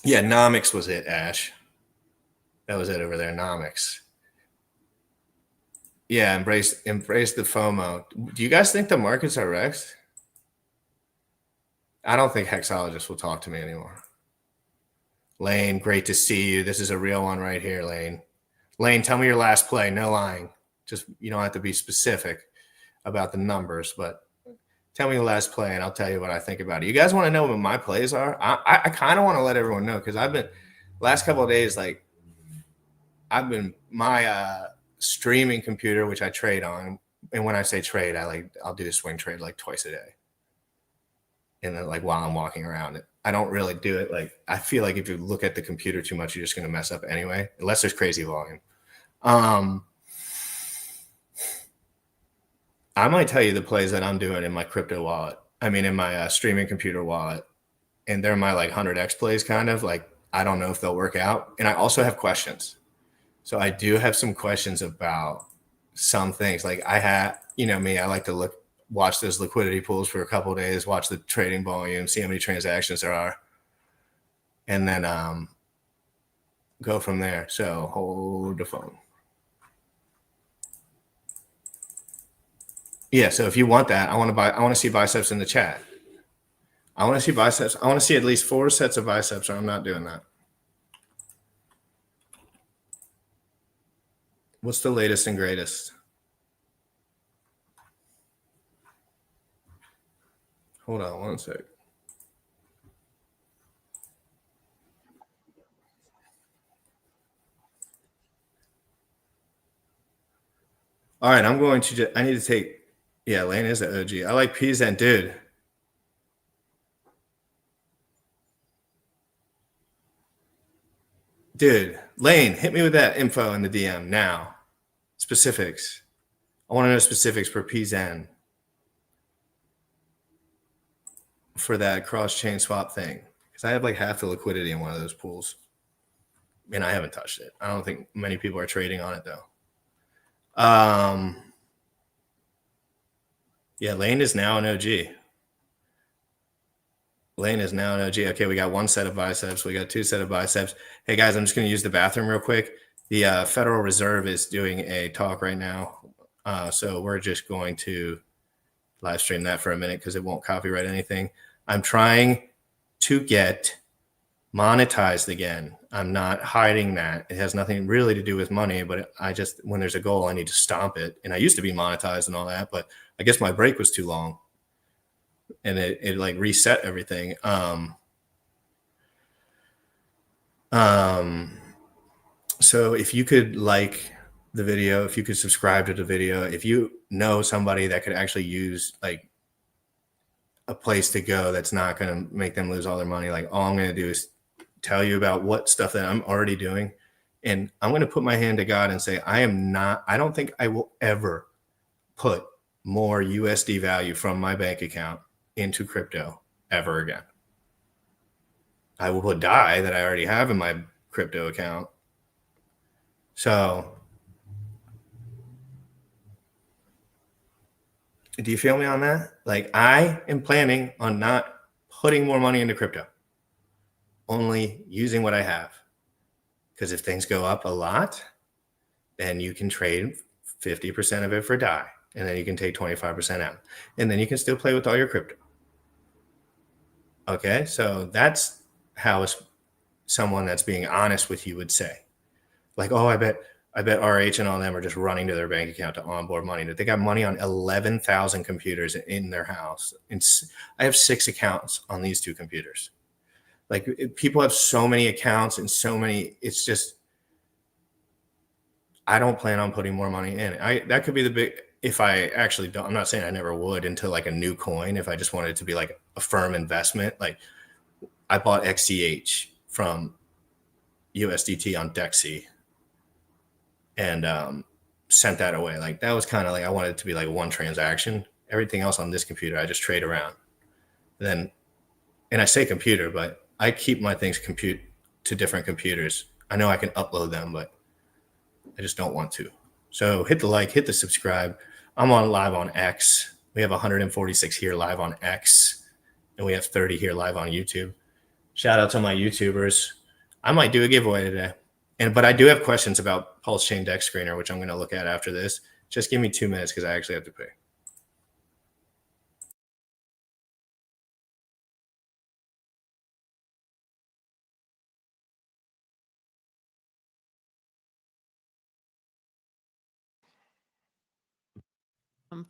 Yeah, Nomics was it, Ash. That was it over there, Nomics. Yeah, embrace the FOMO. Do you guys think the markets are wrecked? I don't think hexologists will talk to me anymore. Lane, great to see you. This is a real one right here, Lane. Lane, tell me your last play. No lying. Just, you don't have to be specific about the numbers, but tell me the last play and I'll tell you what I think about it. You guys want to know what my plays are? I kind of want to let everyone know because I've been, last couple of days, like, my streaming computer, which I trade on, and when I say trade, I'll do a swing trade like twice a day. And then like while I'm walking around, I don't really do it. Like, I feel like if you look at the computer too much, you're just going to mess up anyway, unless there's crazy volume. I might tell you the plays that I'm doing in my crypto wallet. I mean, in my streaming computer wallet, and they're my like 100x plays kind of like, I don't know if they'll work out. And I also have questions. So I do have some questions about some things. Like I had, you know me, I like to watch those liquidity pools for a couple of days, watch the trading volume, see how many transactions there are, and then go from there. So hold the phone. Yeah, so if you want that, I want to see biceps in the chat. I want to see biceps. I want to see at least 4 sets of biceps, or I'm not doing that. What's the latest and greatest? Hold on one sec. All right, I'm going to I need to take, yeah, Lane is an OG. I like P's and dude. Dude, Lane, hit me with that info in the DM now. Specifics. I want to know specifics for PZN for that cross-chain swap thing. Because I have like half the liquidity in one of those pools. And I haven't touched it. I don't think many people are trading on it though. Yeah, Lane is now an OG. Lane is now an OG. Okay, we got 1 set of biceps. We got 2 set of biceps. Hey guys, I'm just going to use the bathroom real quick. The Federal Reserve is doing a talk right now. So we're just going to live stream that for a minute because it won't copyright anything. I'm trying to get monetized again. I'm not hiding that. It has nothing really to do with money, but I just, when there's a goal, I need to stomp it. And I used to be monetized and all that, but I guess my break was too long. And it like reset everything. So if you could like the video, if you could subscribe to the video, if you know somebody that could actually use like a place to go that's not going to make them lose all their money, like all I'm going to do is tell you about what stuff that I'm already doing. And I'm going to put my hand to God and say, I don't think I will ever put more USD value from my bank account into crypto ever again. I will put DAI that I already have in my crypto account. So do you feel me on that? Like I am planning on not putting more money into crypto, only using what I have. Because if things go up a lot, then you can trade 50% of it for DAI. And then you can take 25% out. And then you can still play with all your crypto. Okay, so that's how someone that's being honest with you would say. Like, oh, I bet RH and all them are just running to their bank account to onboard money. They got money on 11,000 computers in their house. I have 6 accounts on these 2 computers. Like, people have so many accounts and so many, it's just, I don't plan on putting more money in. That could be the big, if I actually don't, I'm not saying I never would into like a new coin. If I just wanted it to be like a firm investment, like I bought XCH from USDT on Dexy and sent that away. Like that was kind of like, I wanted it to be like one transaction. Everything else on this computer, I just trade around. And I say computer, but I keep my things compute to different computers. I know I can upload them, but I just don't want to. So hit the like, hit the subscribe. I'm on live on X. We have 146 here live on X, and we have 30 here live on YouTube. Shout out to my YouTubers. I might do a giveaway today. But I do have questions about Pulse Chain Deck Screener, which I'm going to look at after this. Just give me 2 minutes because I actually have to pay. For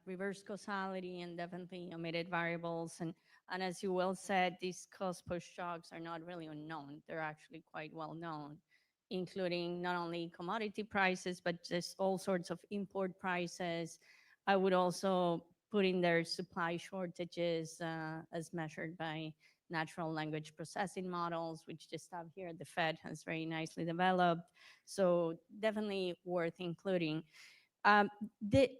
reverse causality and definitely omitted variables. And as you well said, these cost push shocks are not really unknown. They're actually quite well known, including not only commodity prices, but just all sorts of import prices. I would also put in there supply shortages as measured by natural language processing models, which the staff here at the Fed has very nicely developed. So definitely worth including. Um, the,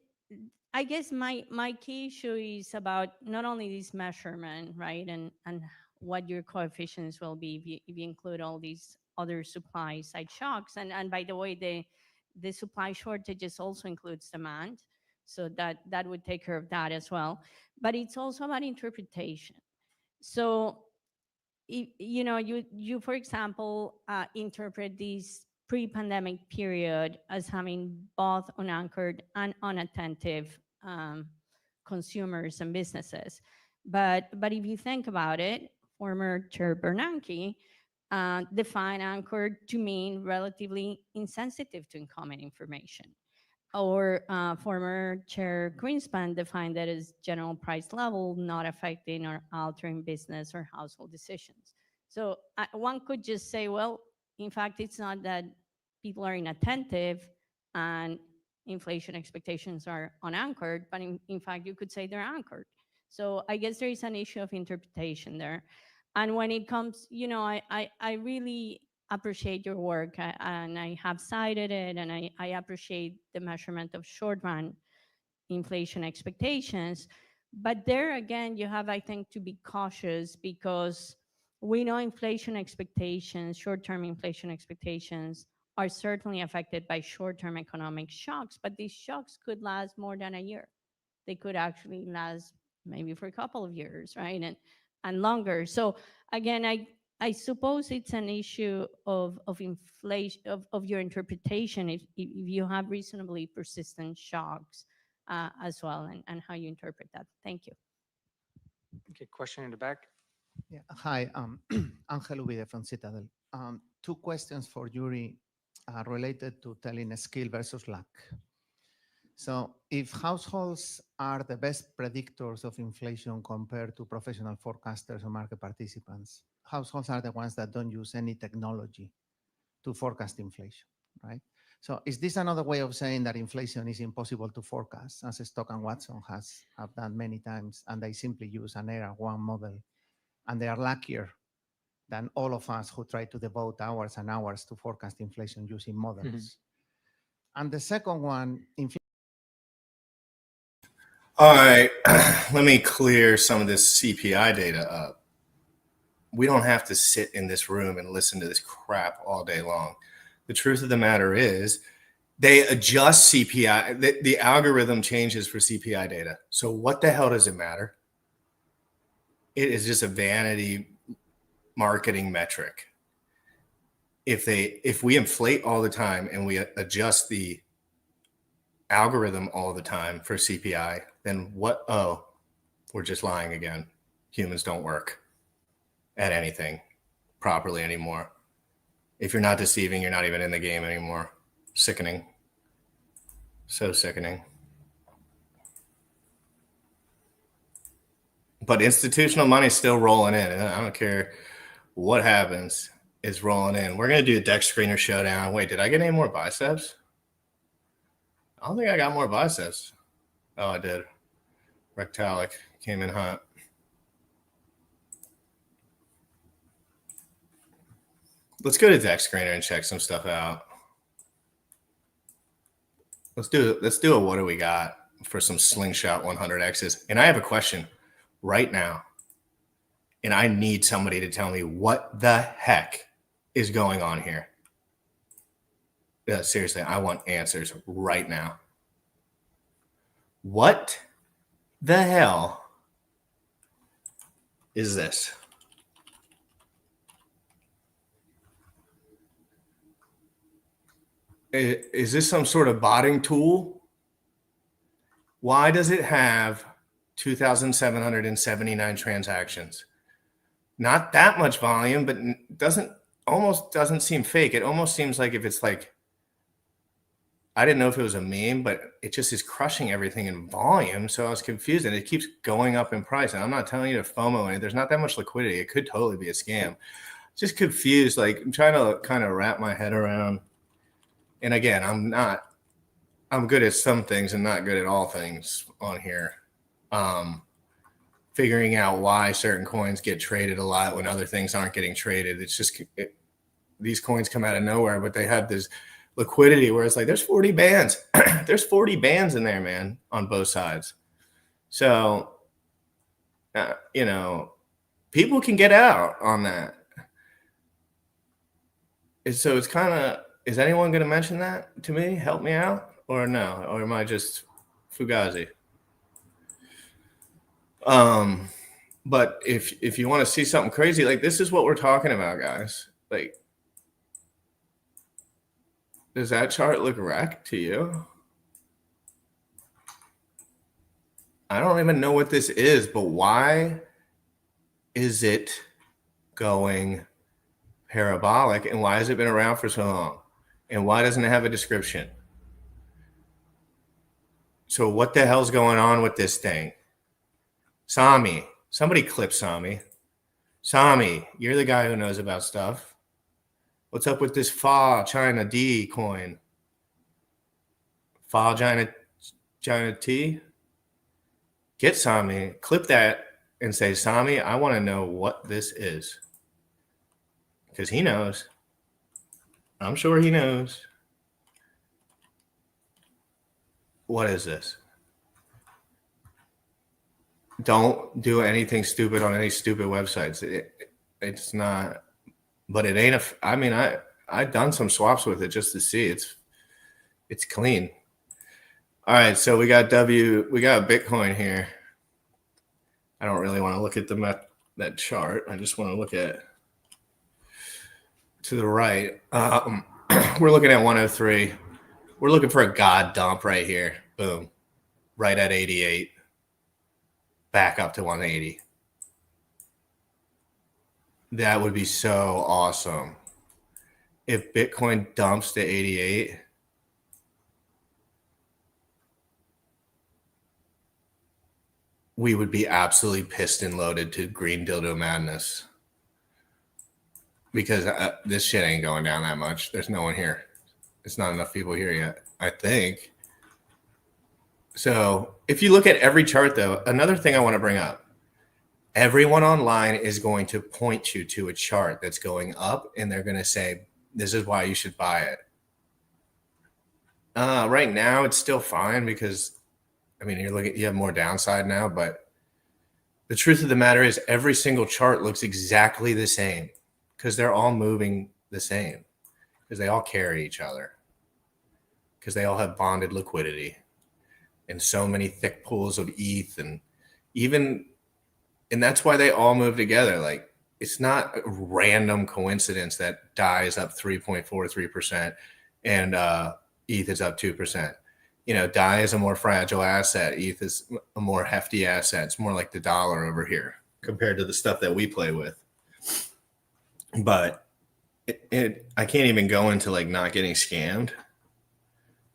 I guess my key issue is about not only this measurement, right, and what your coefficients will be if you include all these other supply side shocks. And by the way, the supply shortages also includes demand, so that would take care of that as well. But it's also about interpretation. So you for example interpret this pre-pandemic period as having both unanchored and unattentive consumers and businesses, but if you think about it, former Chair Bernanke defined anchored to mean relatively insensitive to incoming information, or former Chair Greenspan defined that as general price level, not affecting or altering business or household decisions. So one could just say, well, in fact, it's not that people are inattentive and inflation expectations are unanchored, but in fact, you could say they're anchored. So I guess there is an issue of interpretation there. And when it comes, I really appreciate your work, and I have cited it, and I appreciate the measurement of short run inflation expectations. But there again, you have, I think, to be cautious, because we know inflation expectations, short-term inflation expectations, are certainly affected by short-term economic shocks, but these shocks could last more than a year. They could actually last maybe for a couple of years, right? And longer. So again, I suppose it's an issue of inflation, of your interpretation, if you have reasonably persistent shocks as well, and how you interpret that. Thank you. Okay, question in the back. Yeah. Hi, Angel Ubide from Citadel. 2 questions for Yuri related to telling skill versus luck. So if households are the best predictors of inflation compared to professional forecasters or market participants, households are the ones that don't use any technology to forecast inflation, right? So is this another way of saying that inflation is impossible to forecast, as Stock and Watson have done many times, and they simply use an Era 1 model, and they are luckier than all of us who try to devote hours and hours to forecast inflation using models? Mm-hmm. And the second one, all right, let me clear some of this CPI data up. We don't have to sit in this room and listen to this crap all day long. The truth of the matter is they adjust CPI. The algorithm changes for CPI data. So what the hell does it matter? It is just a vanity marketing metric. if we inflate all the time and we adjust the algorithm all the time for CPI, then what? Oh, we're just lying again. Humans don't work at anything properly anymore. If you're not deceiving, you're not even in the game anymore. Sickening. So sickening. But institutional money's still rolling in. I don't care what happens. It's rolling in. We're going to do a deck screener showdown. Wait, did I get any more biceps? I don't think I got more biceps. Oh, I did. Rectalic came in hot. Let's go to deck screener and check some stuff out. Let's do a what do we got for some slingshot 100Xs. And I have a question right now. And I need somebody to tell me what the heck is going on here. Yeah, seriously, I want answers right now. What the hell is this? Is this some sort of botting tool? Why does it have 2,779 transactions? Not that much volume, but almost doesn't seem fake. It almost seems like if it's like, I didn't know if it was a meme, but it just is crushing everything in volume. So I was confused, and it keeps going up in price. And I'm not telling you to FOMO it. There's not that much liquidity. It could totally be a scam. Just confused. Like, I'm trying to kind of wrap my head around. And again, I'm good at some things and not good at all things on here. Figuring out why certain coins get traded a lot when other things aren't getting traded. It's just, these coins come out of nowhere, but they have this liquidity where it's like, there's 40 bands. There's 40 bands in there, man, on both sides. So, people can get out on that. So it's kind of, is anyone going to mention that to me? Help me out? Or no? Or am I just Fugazi? But if you want to see something crazy, like this is what we're talking about, guys. Like, does that chart look wrecked to you? I don't even know what this is, but why is it going parabolic? And why has it been around for so long? And why doesn't it have a description? So what the hell's going on with this thing? Sami, somebody clip Sami. Sami, you're the guy who knows about stuff. What's up with this Fa China D coin? Fa China T? Get Sami, clip that and say, Sami, I want to know what this is. Because he knows. I'm sure he knows. What is this? Don't do anything stupid on any stupid websites. It's not, but it ain't I mean, I've done some swaps with it just to see. It's clean. All right, so we got Bitcoin here. I don't really want to look at that chart. I just want to look at to the right. We're looking at 103. We're looking for a god dump right here. Boom. Right at 88. Back up to 180. That would be so awesome. If Bitcoin dumps to 88, we would be absolutely pissed and loaded to green dildo madness. Because this shit ain't going down that much. There's no one here. It's not enough people here yet, I think. So if you look at every chart, though, another thing I want to bring up, everyone online is going to point you to a chart that's going up, and they're going to say, this is why you should buy it. Right now, it's still fine because, I mean, you have more downside now, but the truth of the matter is every single chart looks exactly the same because they're all moving the same because they all carry each other because they all have bonded liquidity and so many thick pools of ETH and that's why they all move together. Like it's not a random coincidence that DAI is up 3.43% and ETH is up 2%. You know, DAI is a more fragile asset. ETH is a more hefty asset. It's more like the dollar over here compared to the stuff that we play with. But I can't even go into like not getting scammed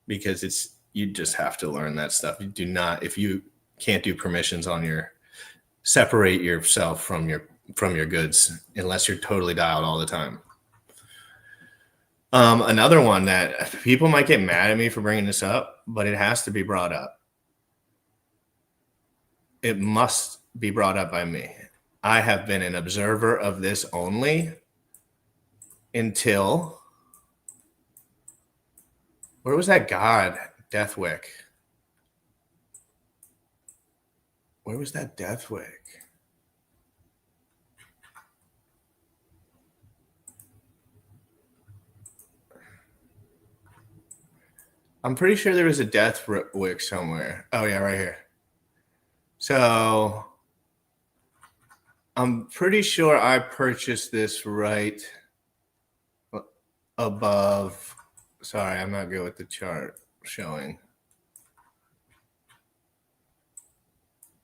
because you just have to learn that stuff. You do not, if you can't do permissions on separate yourself from your goods unless you're totally dialed all the time. Another one that people might get mad at me for bringing this up, but it has to be brought up. It must be brought up by me. I have been an observer of this only until, where was that god, Deathwick? Where was that Deathwick? I'm pretty sure there was a Deathwick somewhere. Oh yeah, right here. So I'm pretty sure I purchased this right above. Sorry, I'm not good with the chart showing.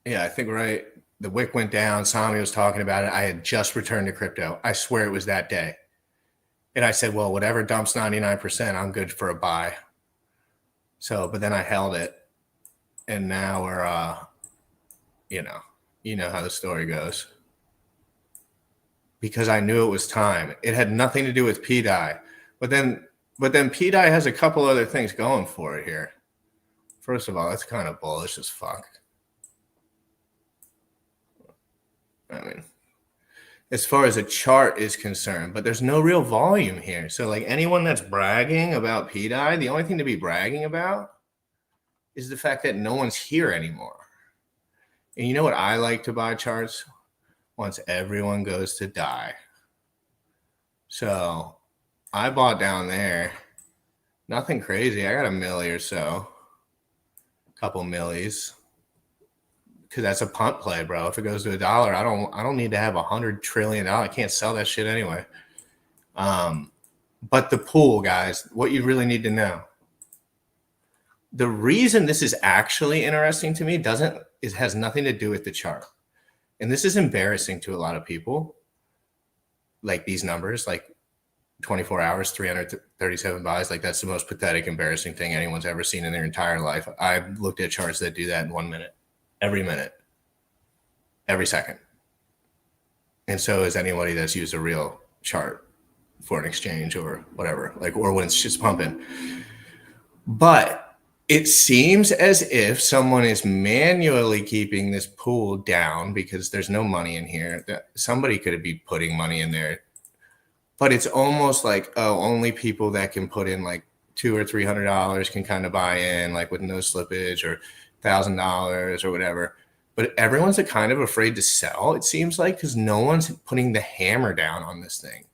Yeah, I think right. The wick went down. Sami was talking about it. I had just returned to crypto. I swear it was that day. And I said, well, whatever dumps 99%, I'm good for a buy. So, but then I held it. And now we're, you know how the story goes. Because I knew it was time. It had nothing to do with PDAI. But then PDAI has a couple other things going for it here. First of all, that's kind of bullish as fuck. I mean, as far as a chart is concerned, but there's no real volume here. So like anyone that's bragging about PDAI, the only thing to be bragging about is the fact that no one's here anymore. And you know what I like to buy charts? Once everyone goes to die. So I bought down there. Nothing crazy. I got a milli or so. A couple millies. Because that's a punt play, bro. If it goes to $1, I don't need to have $100 trillion. I can't sell that shit anyway. But the pool, guys, what you really need to know. The reason this is actually interesting to me has nothing to do with the chart. And this is embarrassing to a lot of people. Like these numbers, like 24 hours, 337 buys. Like that's the most pathetic, embarrassing thing anyone's ever seen in their entire life. I've looked at charts that do that in 1 minute. Every minute, every second. And so is anybody that's used a real chart for an exchange or whatever, like, or when it's just pumping. But it seems as if someone is manually keeping this pool down because there's no money in here. Somebody could be putting money in there, but it's almost like, oh, only people that can put in like $200 or $300 can kind of buy in, like with no slippage, or $1,000 or whatever. But everyone's kind of afraid to sell, it seems like, because no one's putting the hammer down on this thing.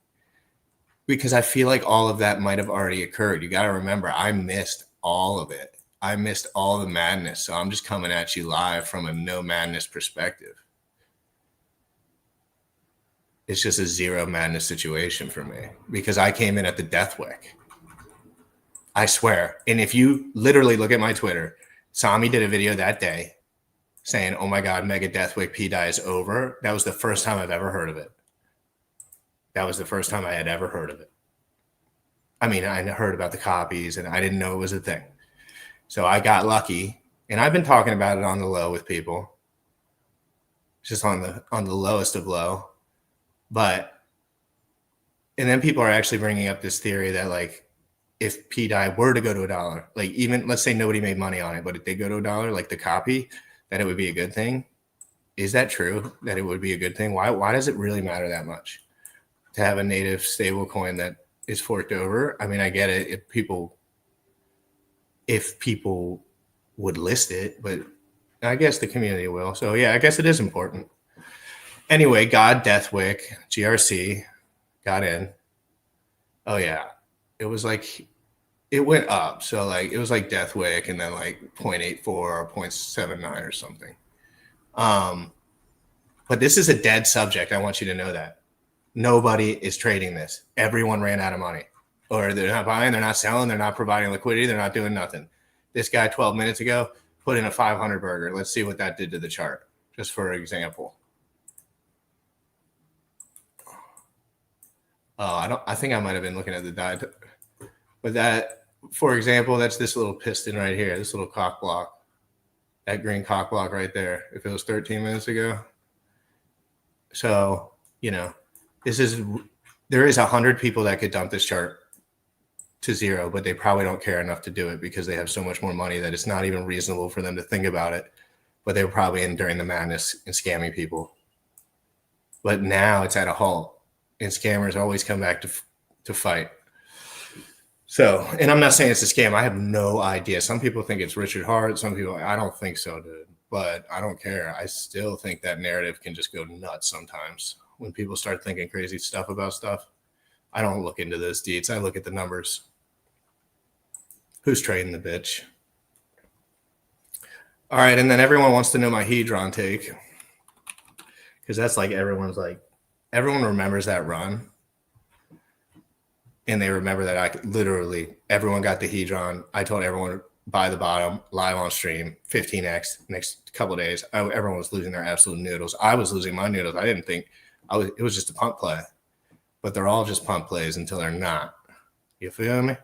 Because I feel like all of that might have already occurred. You got to remember, I missed all of it. I missed all the madness. So I'm just coming at you live from a no madness perspective. It's just a zero madness situation for me because I came in at the death wick. I swear. And if you literally look at my Twitter, Sami did a video that day saying, oh my God, mega deathwick PDAI is over. That was the first time I've ever heard of it. That was the first time I had ever heard of it. I mean, I heard about the copies and I didn't know it was a thing. So I got lucky, and I've been talking about it on the low with people, just on the lowest of low. And then people are actually bringing up this theory that like, if PDAI were to go to $1, like even let's say nobody made money on it, but if they go to $1, like the copy, that it would be a good thing. Is that true? That it would be a good thing? Why does it really matter that much to have a native stable coin that is forked over? I mean, I get it if people would list it, but I guess the community will. So yeah, I guess it is important. Anyway, God Deathwick, GRC, got in. Oh yeah. It was like, it went up. So like, it was like Deathwick and then like 0.84 or 0.79 or something. But this is a dead subject. I want you to know that. Nobody is trading this. Everyone ran out of money. Or they're not buying, they're not selling, they're not providing liquidity, they're not doing nothing. This guy 12 minutes ago put in a 500 burger. Let's see what that did to the chart, just for example. Oh, I think I might have been looking at the die. But that, for example, that's this little piston right here, this little cock block, that green cock block right there. If it was 13 minutes ago. So, you know, there is 100 people that could dump this chart to zero, but they probably don't care enough to do it because they have so much more money that it's not even reasonable for them to think about it. But they were probably in during the madness and scamming people. But now it's at a halt. And scammers always come back to fight. So, and I'm not saying it's a scam. I have no idea. Some people think it's Richard Hart. Some people, I don't think so, dude. But I don't care. I still think that narrative can just go nuts sometimes when people start thinking crazy stuff about stuff. I don't look into those deets. I look at the numbers. Who's trading the bitch? All right, and then everyone wants to know my Hedron take. Because that's like everyone remembers that run. And they remember that I literally, everyone got the Hedron. I told everyone buy the bottom, live on stream, 15x next couple of days. Everyone was losing their absolute noodles. I was losing my noodles. I didn't think it was just a pump play. But they're all just pump plays until they're not. You feel me?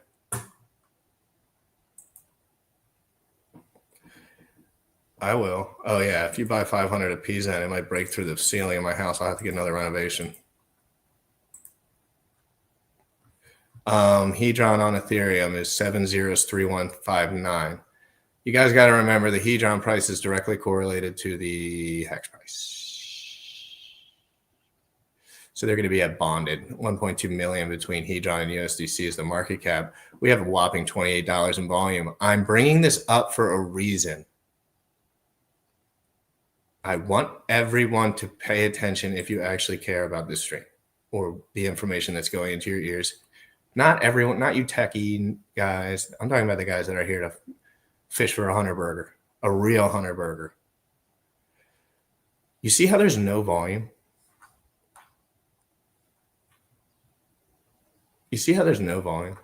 I will. Oh, yeah. If you buy 500 at Pisa and it might break through the ceiling of my house, I'll have to get another renovation. Hedron on Ethereum is 703159. You guys got to remember the Hedron price is directly correlated to the hex price. So they're going to be at bonded. 1.2 million between Hedron and USDC is the market cap. We have a whopping $28 in volume. I'm bringing this up for a reason. I want everyone to pay attention if you actually care about this stream or the information that's going into your ears. Not everyone, not you techie guys. I'm talking about the guys that are here to fish for a hunter burger, a real hunter burger. You see how there's no volume? You see how there's no volume?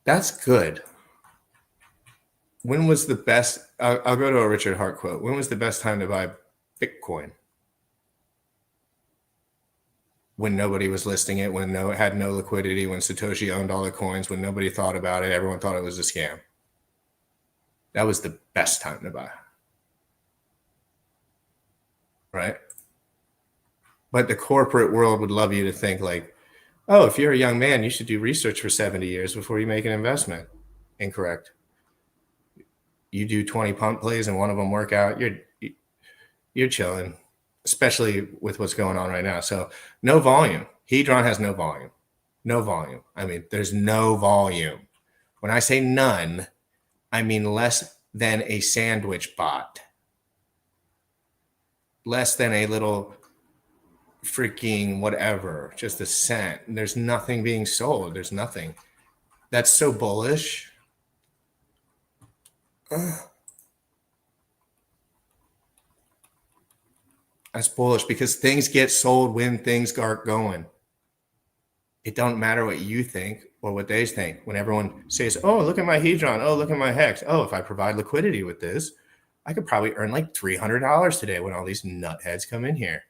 That's good. When was the best? I'll go to a Richard Hart quote. When was the best time to buy Bitcoin? When nobody was listing it, when it had no liquidity, when Satoshi owned all the coins, when nobody thought about it, everyone thought it was a scam. That was the best time to buy. Right? But the corporate world would love you to think like, oh, if you're a young man, you should do research for 70 years before you make an investment. Incorrect. You do 20 pump plays and one of them work out, you're chilling, especially with what's going on right now. So no volume. Hedron has no volume. No volume. I mean, there's no volume. When I say none, I mean less than a sandwich bot. Less than a little freaking whatever, just a cent. There's nothing being sold. There's nothing. That's so bullish. That's bullish because things get sold when things are going. It don't matter what you think or what they think. When everyone says, oh, look at my Hedron. Oh, look at my Hex. Oh, if I provide liquidity with this, I could probably earn like $300 today when all these nutheads come in here.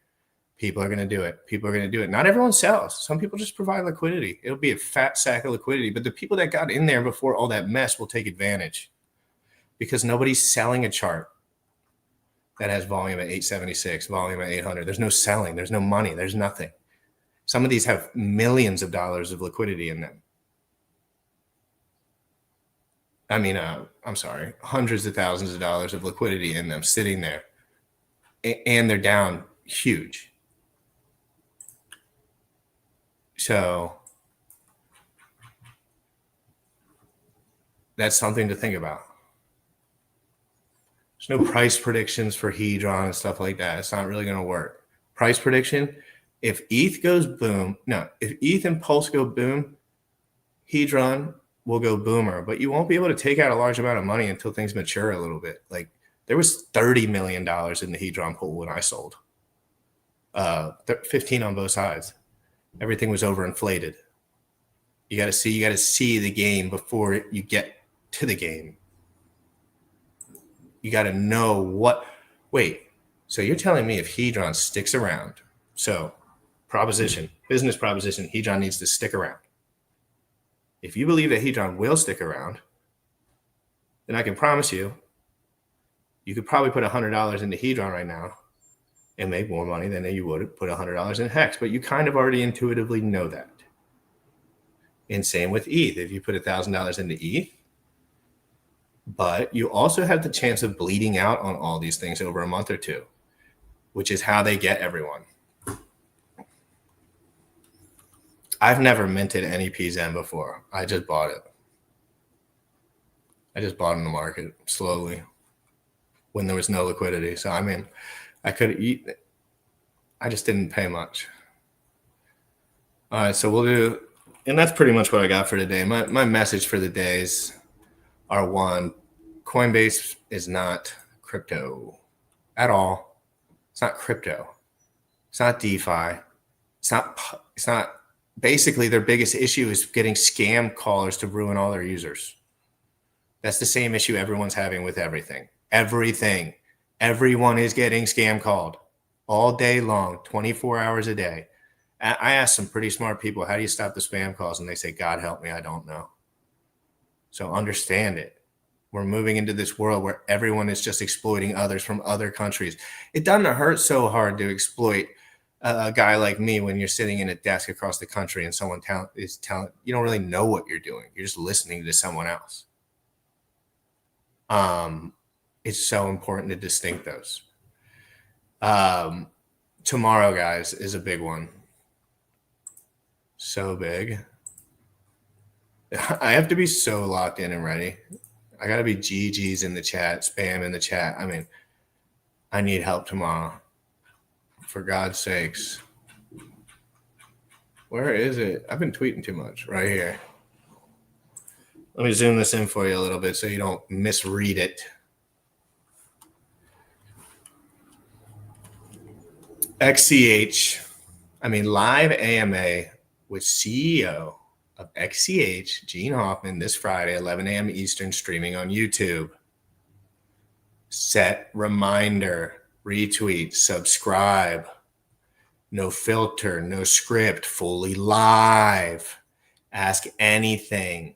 People are going to do it. People are going to do it. Not everyone sells. Some people just provide liquidity. It'll be a fat sack of liquidity. But the people that got in there before all that mess will take advantage because nobody's selling a chart that has volume at 876, volume at 800. There's no selling. There's no money. There's nothing. Some of these have millions of dollars of liquidity in them. I mean, I'm sorry, hundreds of thousands of dollars of liquidity in them sitting there. And they're down huge. So that's something to think about. There's no price predictions for Hedron and stuff like that. It's not really going to work. Price prediction, if ETH goes boom, if ETH and Pulse go boom, Hedron will go boomer, but you won't be able to take out a large amount of money until things mature a little bit. Like there was $30 million in the Hedron pool when I sold. 15 on both sides. Everything was overinflated. You got to see the game before you get to the game. You got to know what. Wait, so you're telling me if Hedron sticks around? So, business proposition, Hedron needs to stick around. If you believe that Hedron will stick around, then I can promise you, you could probably put $100 into Hedron right now and make more money than you would put $100 in Hex. But you kind of already intuitively know that. And same with ETH. If you put $1,000 into ETH, but you also have the chance of bleeding out on all these things over a month or two, which is how they get everyone. I've never minted any PZen before. I just bought it. I just bought in the market slowly when there was no liquidity. So, I mean, I could eat. I just didn't pay much. All right, so we'll do, and that's pretty much what I got for today. My message for the days are: one, Coinbase is not crypto at all. It's not crypto. It's not DeFi. It's not. Basically, their biggest issue is getting scam callers to ruin all their users. That's the same issue everyone's having with everything. Everything. Everyone is getting scam called all day long, 24 hours a day. I asked some pretty smart people, how do you stop the spam calls? And they say, God help me, I don't know. So understand it. We're moving into this world where everyone is just exploiting others from other countries. It doesn't hurt so hard to exploit a guy like me when you're sitting in a desk across the country and someone is telling you don't really know what you're doing. You're just listening to someone else. It's so important to distinct those. Tomorrow, guys, is a big one. So big. I have to be so locked in and ready. I got to be GG's in the chat, spam in the chat. I mean, I need help tomorrow. For God's sakes. Where is it? I've been tweeting too much. Right here. Let me zoom this in for you a little bit so you don't misread it. Live AMA with CEO of XCH, Gene Hoffman, this Friday, 11 a.m. Eastern, streaming on YouTube. Set reminder. Retweet, subscribe, no filter, no script, fully live. Ask anything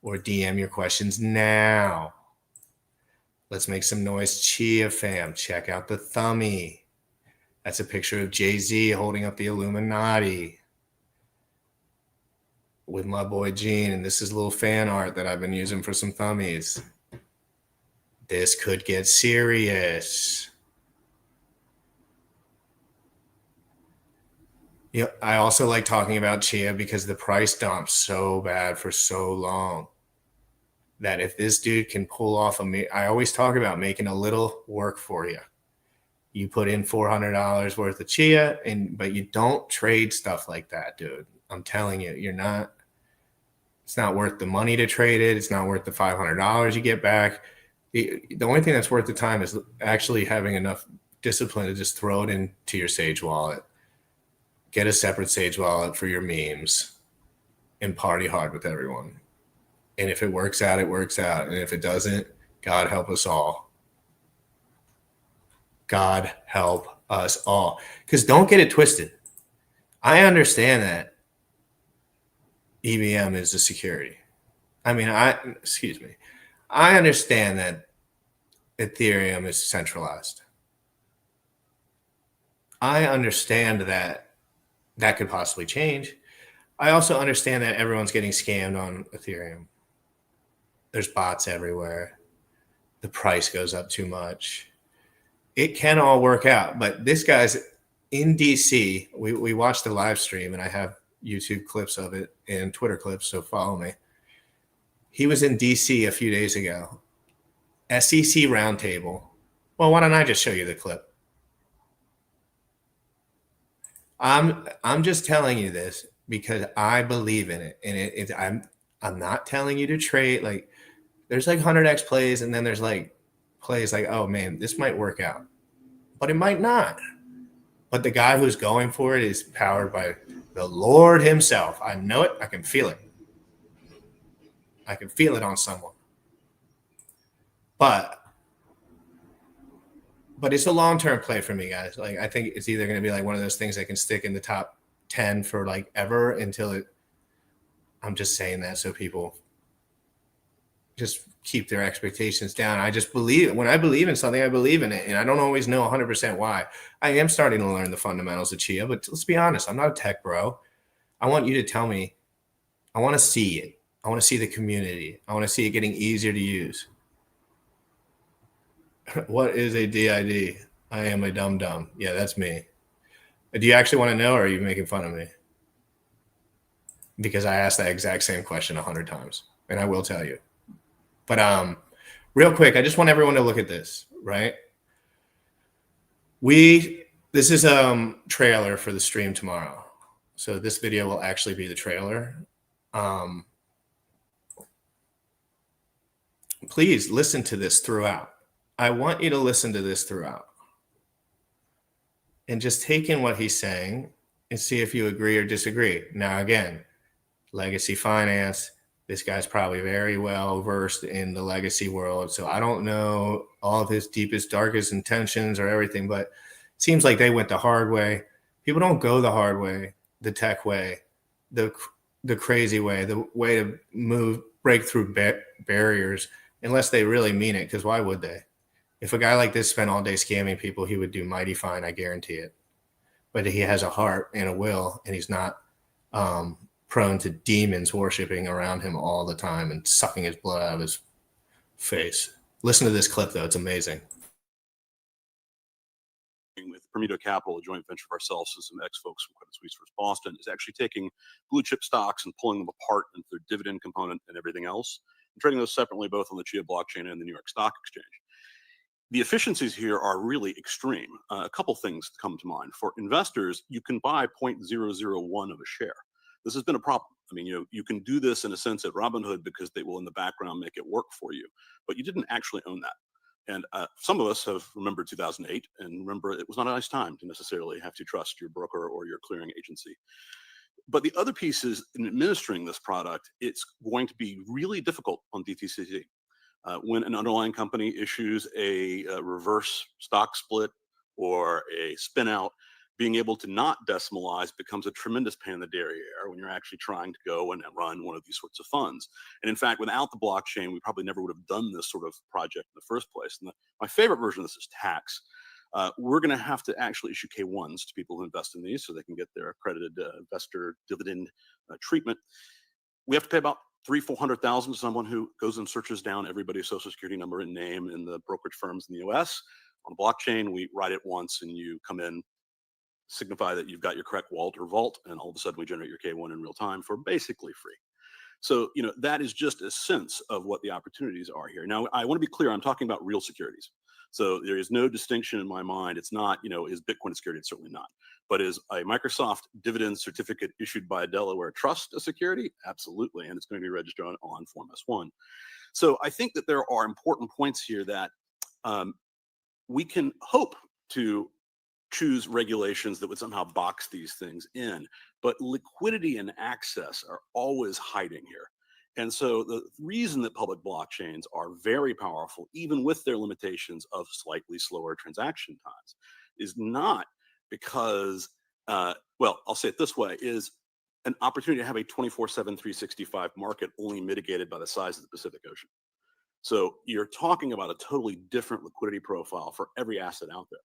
or DM your questions now. Let's make some noise, Chia fam. Check out the thumbie. That's a picture of Jay-Z holding up the Illuminati with my boy Gene, and this is a little fan art that I've been using for some thummies. This could get serious. Yeah, I also like talking about Chia because the price dumped so bad for so long that if this dude can pull off I always talk about making a little work for you. You put in $400 worth of Chia, but you don't trade stuff like that, dude. I'm telling you, it's not worth the money to trade it. It's not worth the $500 you get back. The only thing that's worth the time is actually having enough discipline to just throw it into your Sage wallet. Get a separate Sage wallet for your memes and party hard with everyone. And if it works out, it works out. And if it doesn't, God help us all. God help us all. Because don't get it twisted. I understand that EVM is a security. I understand that Ethereum is centralized. I understand that could possibly change. I also understand that everyone's getting scammed on Ethereum. There's bots everywhere. The price goes up too much. It can all work out, but this guy's in DC. We watched the live stream, and I have YouTube clips of it and Twitter clips, so follow me. He was in DC a few days ago. SEC roundtable. Well, why don't I just show you the clip? I'm just telling you this because I believe in it, and I'm not telling you to trade. Like, there's like 100x plays, and then there's like plays like, oh man, this might work out, but it might not. But the guy who's going for it is powered by the Lord himself. I know it. I can feel it. I can feel it on someone. But it's a long-term play for me, guys. Like, I think it's either going to be like one of those things that can stick in the top 10 for like ever until it. I'm just saying that so people just keep their expectations down. I just believe, when I believe in something, I believe in it. And I don't always know 100% why. I am starting to learn the fundamentals of Chia, but let's be honest, I'm not a tech bro. I want you to tell me, I want to see it. I want to see the community. I want to see it getting easier to use. What is a DID? I am a dum-dum. Yeah, that's me. Do you actually want to know, or are you making fun of me? Because I asked that exact same question 100 times, and I will tell you. But real quick, I just want everyone to look at this, right? This is a trailer for the stream tomorrow. So this video will actually be the trailer. Please listen to this throughout. I want you to listen to this throughout. And just take in what he's saying and see if you agree or disagree. Now, again, legacy finance, this guy's probably very well versed in the legacy world. So I don't know all of his deepest, darkest intentions or everything, but it seems like they went the hard way. People don't go the hard way, the tech way, the crazy way, the way to break through barriers, unless they really mean it, because why would they? If a guy like this spent all day scamming people, he would do mighty fine, I guarantee it. But he has a heart and a will, and he's not prone to demons worshiping around him all the time and sucking his blood out of his face. Listen to this clip, though. It's amazing. With Permito Capital, a joint venture of ourselves and some ex-folks from Credit Suisse First Boston, is actually taking blue chip stocks and pulling them apart into their dividend component and everything else, and trading those separately both on the Chia blockchain and the New York Stock Exchange. The efficiencies here are really extreme. A couple things come to mind. For investors, you can buy 0.001 of a share. This has been a problem. I mean, you can do this in a sense at Robinhood because they will in the background make it work for you, but you didn't actually own that. And some of us have remembered 2008 and remember it was not a nice time to necessarily have to trust your broker or your clearing agency. But the other piece is in administering this product, it's going to be really difficult on DTCC. When an underlying company issues a reverse stock split or a spin out, being able to not decimalize becomes a tremendous pain in the derriere when you're actually trying to go and run one of these sorts of funds. And in fact, without the blockchain, we probably never would have done this sort of project in the first place. And my favorite version of this is tax. We're going to have to actually issue K1s to people who invest in these so they can get their accredited investor dividend treatment. We have to pay about $300,000-$400,000 to someone who goes and searches down everybody's social security number and name in the brokerage firms in the US. On a blockchain, we write it once and you come in, signify that you've got your correct wallet or vault, and all of a sudden we generate your K1 in real time for basically free. So, that is just a sense of what the opportunities are here. Now, I want to be clear, I'm talking about real securities. So there is no distinction in my mind. It's not, is Bitcoin a security? It's certainly not. But is a Microsoft dividend certificate issued by a Delaware trust a security? Absolutely. And it's going to be registered on Form S1. So I think that there are important points here that we can hope to choose regulations that would somehow box these things in. But liquidity and access are always hiding here. And so the reason that public blockchains are very powerful, even with their limitations of slightly slower transaction times, is not because, well, I'll say it this way, is an opportunity to have a 24/7, 365 market only mitigated by the size of the Pacific Ocean. So you're talking about a totally different liquidity profile for every asset out there.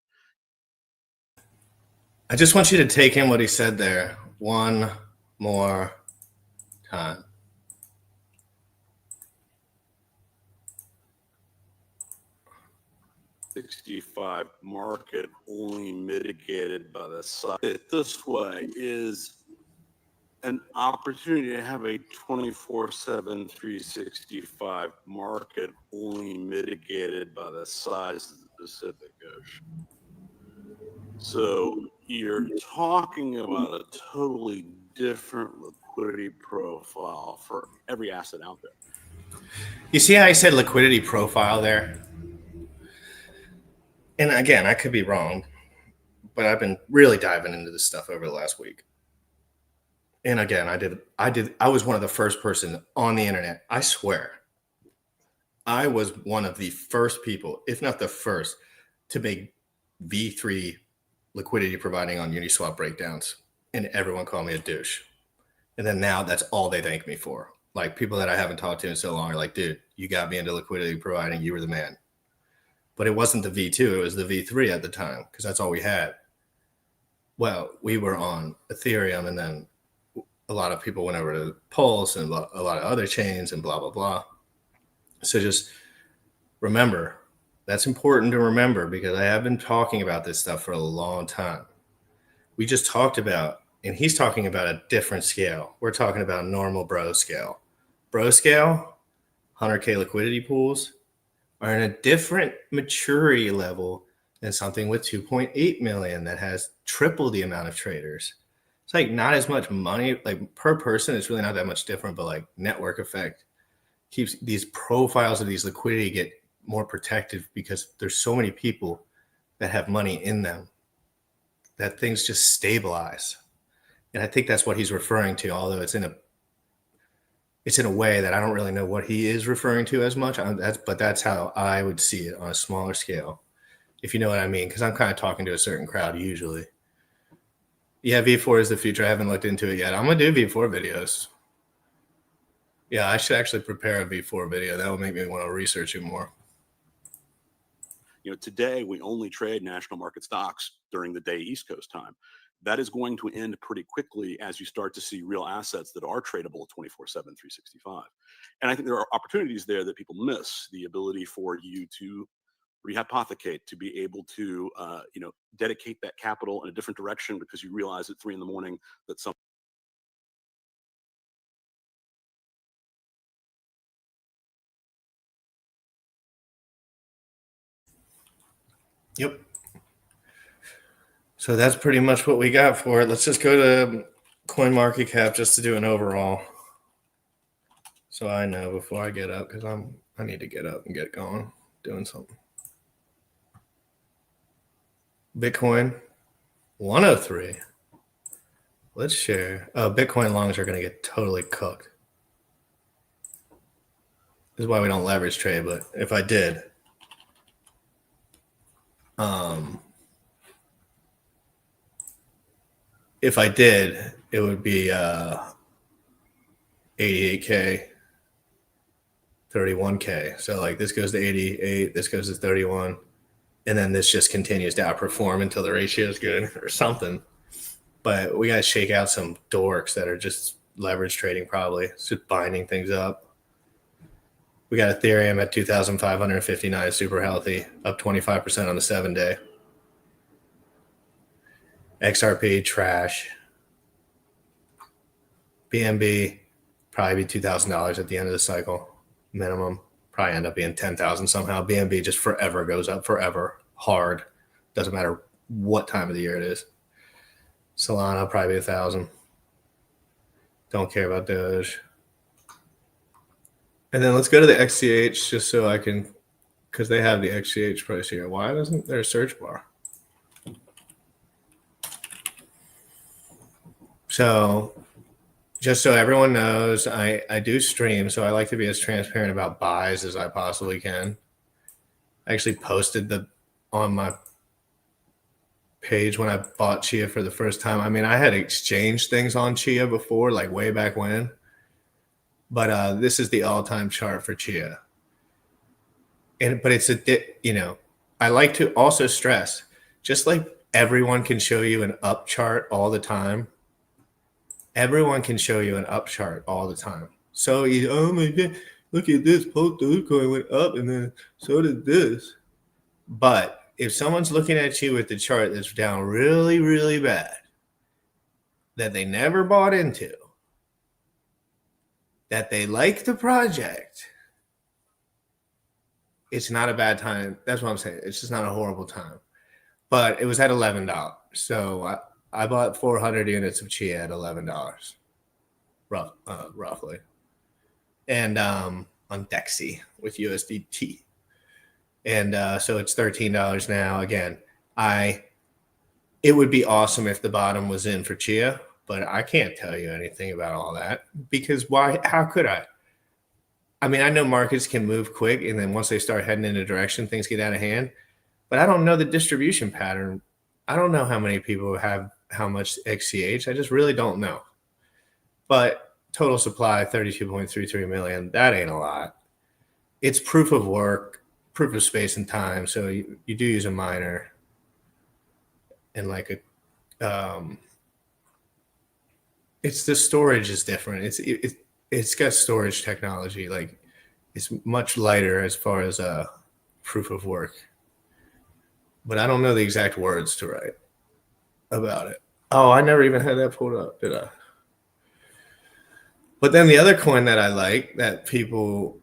I just want you to take in what he said there one more time. $65 market only mitigated by the size. It this way is an opportunity to have a 24/7, 365 market only mitigated by the size of the Pacific Ocean. So you're talking about a totally different liquidity profile for every asset out there. You see how I said liquidity profile there? And again, I could be wrong, but I've been really diving into this stuff over the last week. And again, I was one of the first person on the internet. I swear, I was one of the first people, if not the first, to make V3 liquidity providing on Uniswap breakdowns. And everyone called me a douche. And then now that's all they thank me for. Like people that I haven't talked to in so long are like, dude, you got me into liquidity providing. You were the man. But it wasn't the V2. It was the V3 at the time because that's all we had. Well, we were on Ethereum, and then a lot of people went over to Pulse and a lot of other chains and blah, blah, blah. So just remember, that's important to remember because I have been talking about this stuff for a long time. We just talked about, and he's talking about a different scale. We're talking about normal bro scale. Bro scale, 100K liquidity pools are in a different maturity level than something with 2.8 million that has triple the amount of traders. It's like not as much money, like per person, it's really not that much different, but like network effect keeps these profiles of these liquidity get more protective because there's so many people that have money in them that things just stabilize. And I think that's what he's referring to, although it's in a way that I don't really know what he is referring to as much. But that's how I would see it on a smaller scale, if you know what I mean, because I'm kind of talking to a certain crowd usually. Yeah, V4 is the future. I haven't looked into it yet. I'm going to do V4 videos. Yeah, I should actually prepare a V4 video. That would make me want to research it more. You know, today we only trade national market stocks during the day East Coast time. That is going to end pretty quickly as you start to see real assets that are tradable 24/7, 365. And I think there are opportunities there that people miss. The ability for you to rehypothecate, to be able to dedicate that capital in a different direction because you realize at 3 a.m. that some Yep. So that's pretty much what we got for it. Let's just go to CoinMarketCap just to do an overall. So I know before I get up, because I need to get up and get going, doing something. Bitcoin, 103. Let's share. Oh, Bitcoin longs are going to get totally cooked. This is why we don't leverage trade, but if I did, it would be 88K, 31K. So like this goes to 88, this goes to 31, and then this just continues to outperform until the ratio is good or something. But we got to shake out some dorks that are just leverage trading probably. It's just binding things up. We got Ethereum at 2,559, super healthy, up 25% on the 7-day. XRP, trash. BNB, probably be $2,000 at the end of the cycle, minimum. Probably end up being 10,000 somehow. BNB just forever goes up, forever, hard. Doesn't matter what time of the year it is. Solana, probably 1,000. Don't care about Doge. And then let's go to the XCH just so I can, because they have the XCH price here. Why doesn't there a search bar? So just so everyone knows, I do stream, so I like to be as transparent about buys as I possibly can. I actually posted on my page when I bought Chia for the first time. I mean, I had exchanged things on Chia before, like way back when. But this is the all-time chart for Chia. But it's I like to also stress, just like everyone can show you an up chart all the time, everyone can show you an up chart all the time. So oh my God, look at this, Dogecoin went up and then so did this. But if someone's looking at you with the chart that's down really, really bad, that they never bought into, that they like the project, it's not a bad time. That's what I'm saying. It's just not a horrible time. But it was at $11. So I bought 400 units of Chia at $11, roughly. And on Dexy with USDT. And so it's $13 now. Again, it would be awesome if the bottom was in for Chia, but I can't tell you anything about all that because why? How could I? I mean, I know markets can move quick, and then once they start heading in a direction, things get out of hand. But I don't know the distribution pattern. I don't know how many people have how much XCH. I just really don't know. But total supply, 32.33 million, that ain't a lot. It's proof of work, proof of space and time. So you do use a miner and like a, it's the storage is different. It's got storage technology. Like it's much lighter as far as a proof of work. But I don't know the exact words to write about it. Oh, I never even had that pulled up, did I? But then the other coin that I like that people,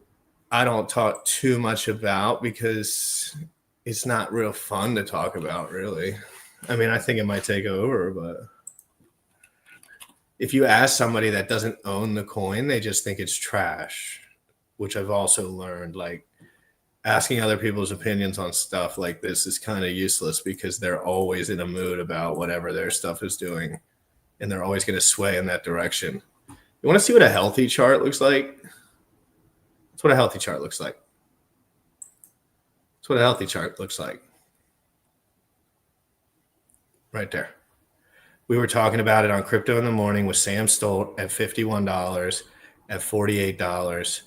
I don't talk too much about because it's not real fun to talk about, really. I mean, I think it might take over, but if you ask somebody that doesn't own the coin, they just think it's trash, which I've also learned. Like asking other people's opinions on stuff like this is kind of useless because they're always in a mood about whatever their stuff is doing, and they're always going to sway in that direction. You want to see what a healthy chart looks like? That's what a healthy chart looks like. That's what a healthy chart looks like. Right there. We were talking about it on Crypto in the Morning with Sam Stolt at $51, at $48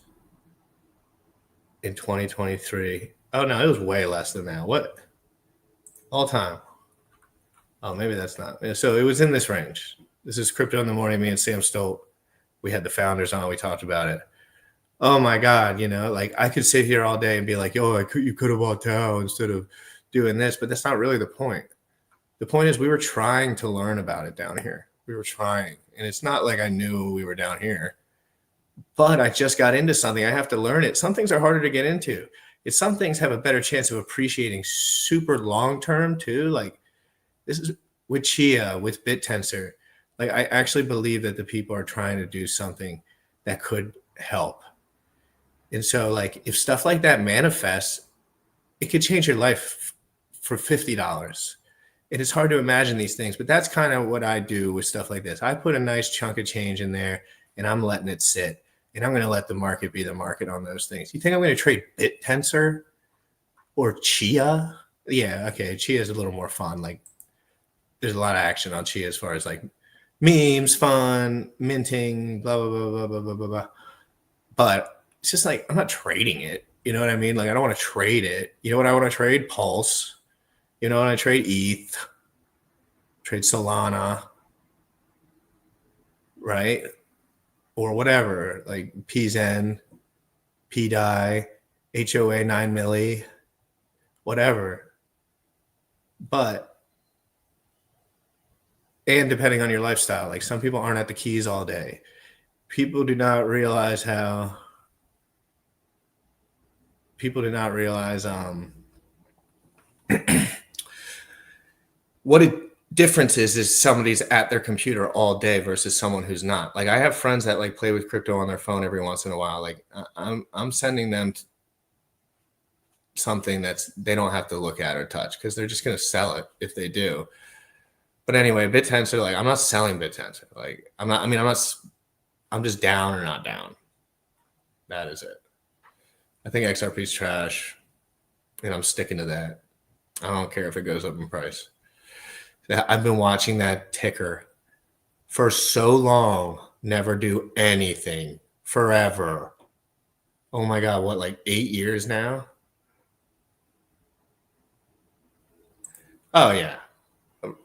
in 2023. Oh, no, it was way less than that. What? All time. Oh, maybe that's not. So it was in this range. This is Crypto in the Morning, me and Sam Stolt. We had the founders on. We talked about it. Oh, my God. You know, like I could sit here all day and be like, yo, you could have bought Tao instead of doing this. But that's not really the point. The point is we were trying to learn about it down here. We were trying. And it's not like I knew we were down here. But I just got into something. I have to learn it. Some things are harder to get into. Some things have a better chance of appreciating super long term too. Like this is with Chia, with BitTensor. Like I actually believe that the people are trying to do something that could help. And so like if stuff like that manifests, it could change your life for $50. It is hard to imagine these things, but that's kind of what I do with stuff like this. I put a nice chunk of change in there and I'm letting it sit. And I'm going to let the market be the market on those things. You think I'm going to trade BitTensor or Chia? Yeah, okay. Chia is a little more fun. Like there's a lot of action on Chia as far as like memes, fun, minting, blah, blah, blah, blah, blah, blah, blah, blah. But it's just like, I'm not trading it. You know what I mean? Like I don't want to trade it. You know what I want to trade? Pulse. You know what I trade? ETH. Trade Solana. Right? Or whatever, like PZen, PDI, HOA 9 milli, whatever. But, and depending on your lifestyle, like some people aren't at the keys all day. People do not realize what it difference is somebody's at their computer all day versus someone who's not. Like I have friends that like play with crypto on their phone every once in a while. Like I'm sending them something that's they don't have to look at or touch because they're just going to sell it if they do. But anyway, BitTensor, like I'm not selling BitTensor. Like I'm just down or not down. That is it. I think XRP's trash and I'm sticking to that. I don't care if it goes up in price. I've been watching that ticker for so long, never do anything forever. Oh my God, what, like 8 years now? Oh yeah,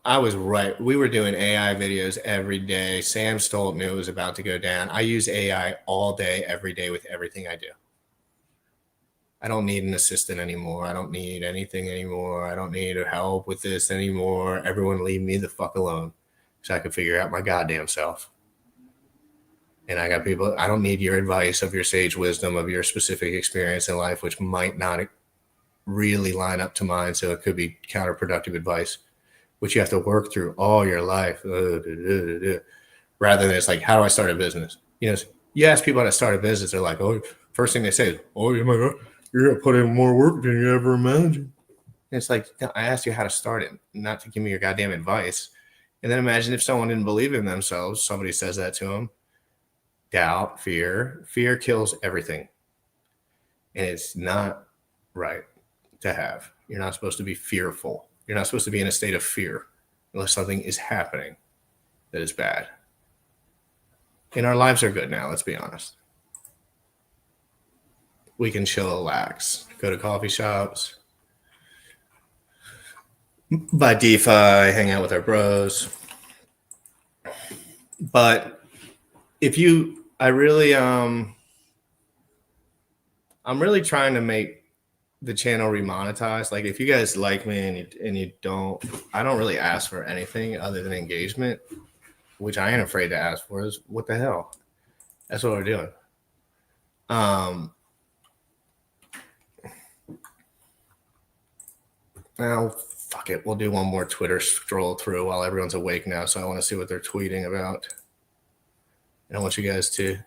I was right. We were doing AI videos every day. Sam Stolt knew it was about to go down. I use AI all day, every day with everything I do. I don't need an assistant anymore. I don't need anything anymore. I don't need help with this anymore. Everyone leave me the fuck alone so I can figure out my goddamn self. And I got people, I don't need your advice of your sage wisdom of your specific experience in life, which might not really line up to mine. So it could be counterproductive advice, which you have to work through all your life. Rather than it's like, how do I start a business? You know, you ask people how to start a business. They're like, oh, first thing they say is, oh, my God. You're going to put in more work than you ever imagined. And it's like, I asked you how to start it, not to give me your goddamn advice. And then imagine if someone didn't believe in themselves, somebody says that to them. Doubt, fear kills everything. And it's not right to have. You're not supposed to be fearful. You're not supposed to be in a state of fear unless something is happening that is bad. And our lives are good now, let's be honest. We can chill, relax, go to coffee shops, buy DeFi, hang out with our bros. But if you, I'm really trying to make the channel remonetize. Like if you guys like me and you don't, I don't really ask for anything other than engagement, which I ain't afraid to ask for. Is what the hell? That's what we're doing. Now, fuck it. We'll do one more Twitter stroll through while everyone's awake now. So I want to see what they're tweeting about. And I want you guys to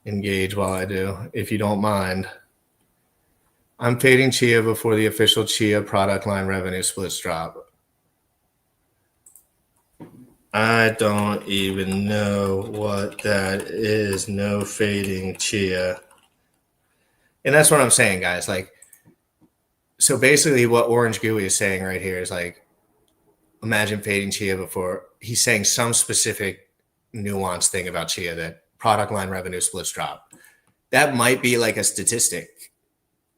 engage while I do, if you don't mind. I'm fading Chia before the official Chia product line revenue splits drop. I don't even know what that is. No fading Chia. And that's what I'm saying, guys. Like, so basically what Orange Gooey is saying right here is like, imagine fading Chia before. He's saying some specific nuanced thing about Chia that product line revenue splits drop. That might be like a statistic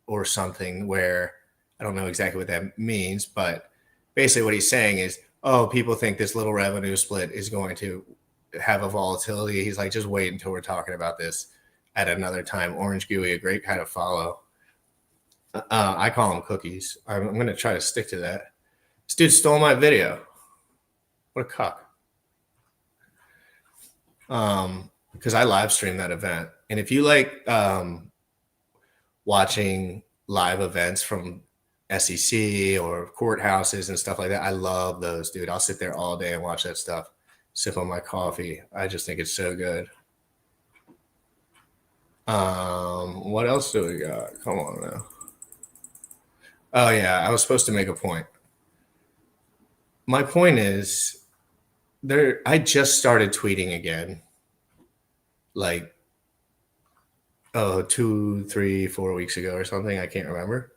or something where I don't know exactly what that means, but basically what he's saying is, oh, people think this little revenue split is going to have a volatility. He's like, just wait until we're talking about this at another time. Orange Gooey, a great guy to follow. I call him Cookies. I'm going to try to stick to that. This dude stole my video. What a cuck. Because I live streamed that event. And if you like watching live events from SEC or courthouses and stuff like that, I love those, dude. I'll sit there all day and watch that stuff, sip on my coffee. I just think it's so good. What else do we got? Come on now. Oh yeah, I was supposed to make a point. My point is I just started tweeting again. Like 2, 3, 4 weeks ago or something. I can't remember.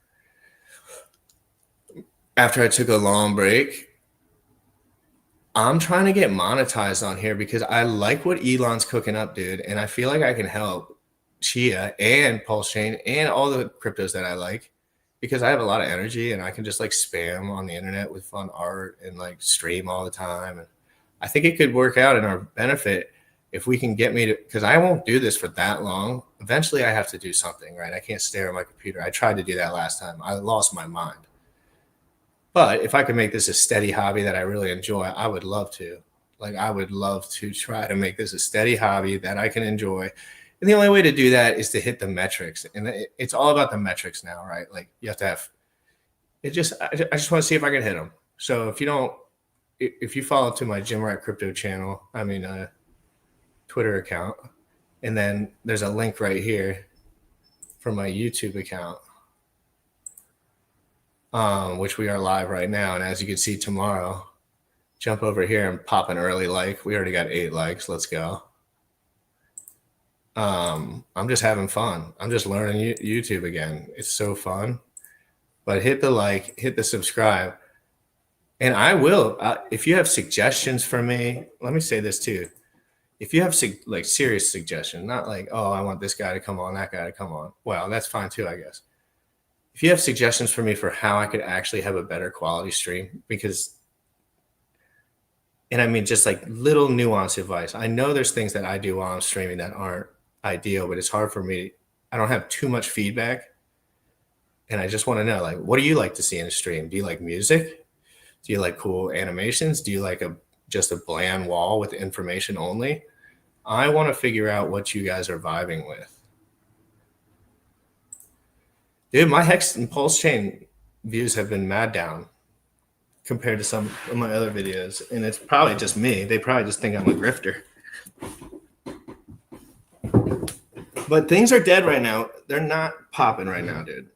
After I took a long break, I'm trying to get monetized on here because I like what Elon's cooking up, dude. And I feel like I can help Chia and Pulse Chain and all the cryptos that I like because I have a lot of energy and I can just like spam on the internet with fun art and like stream all the time. And I think it could work out in our benefit if we can get me to, because I won't do this for that long. Eventually I have to do something, right? I can't stare at my computer. I tried to do that last time. I lost my mind. But if I could make this a steady hobby that I really enjoy, I would love to. Like, I would love to try to make this a steady hobby that I can enjoy. And the only way to do that is to hit the metrics. And it's all about the metrics now, right? Like, you have to have it. I just want to see if I can hit them. So if you follow to my Jim Wright Crypto channel, Twitter account, and then there's a link right here for my YouTube account, which we are live right now. And as you can see tomorrow, jump over here and pop an early like. We already got 8 likes. Let's go. I'm just having fun. I'm just learning YouTube again. It's so fun. But hit the like, hit the subscribe. And I will, if you have suggestions for me, let me say this too. If you have like serious suggestion, not like, oh, I want this guy to come on, that guy to come on. Well, that's fine too, I guess. If you have suggestions for me for how I could actually have a better quality stream, and I mean, just like little nuanced advice. I know there's things that I do while I'm streaming that aren't ideal, but it's hard for me. I don't have too much feedback. And I just want to know, like, what do you like to see in a stream? Do you like music? Do you like cool animations? Do you like just a bland wall with information only? I want to figure out what you guys are vibing with. Dude, my Hex and Pulse Chain views have been mad down compared to some of my other videos. And it's probably just me. They probably just think I'm a grifter. But things are dead right now. They're not popping right now, dude.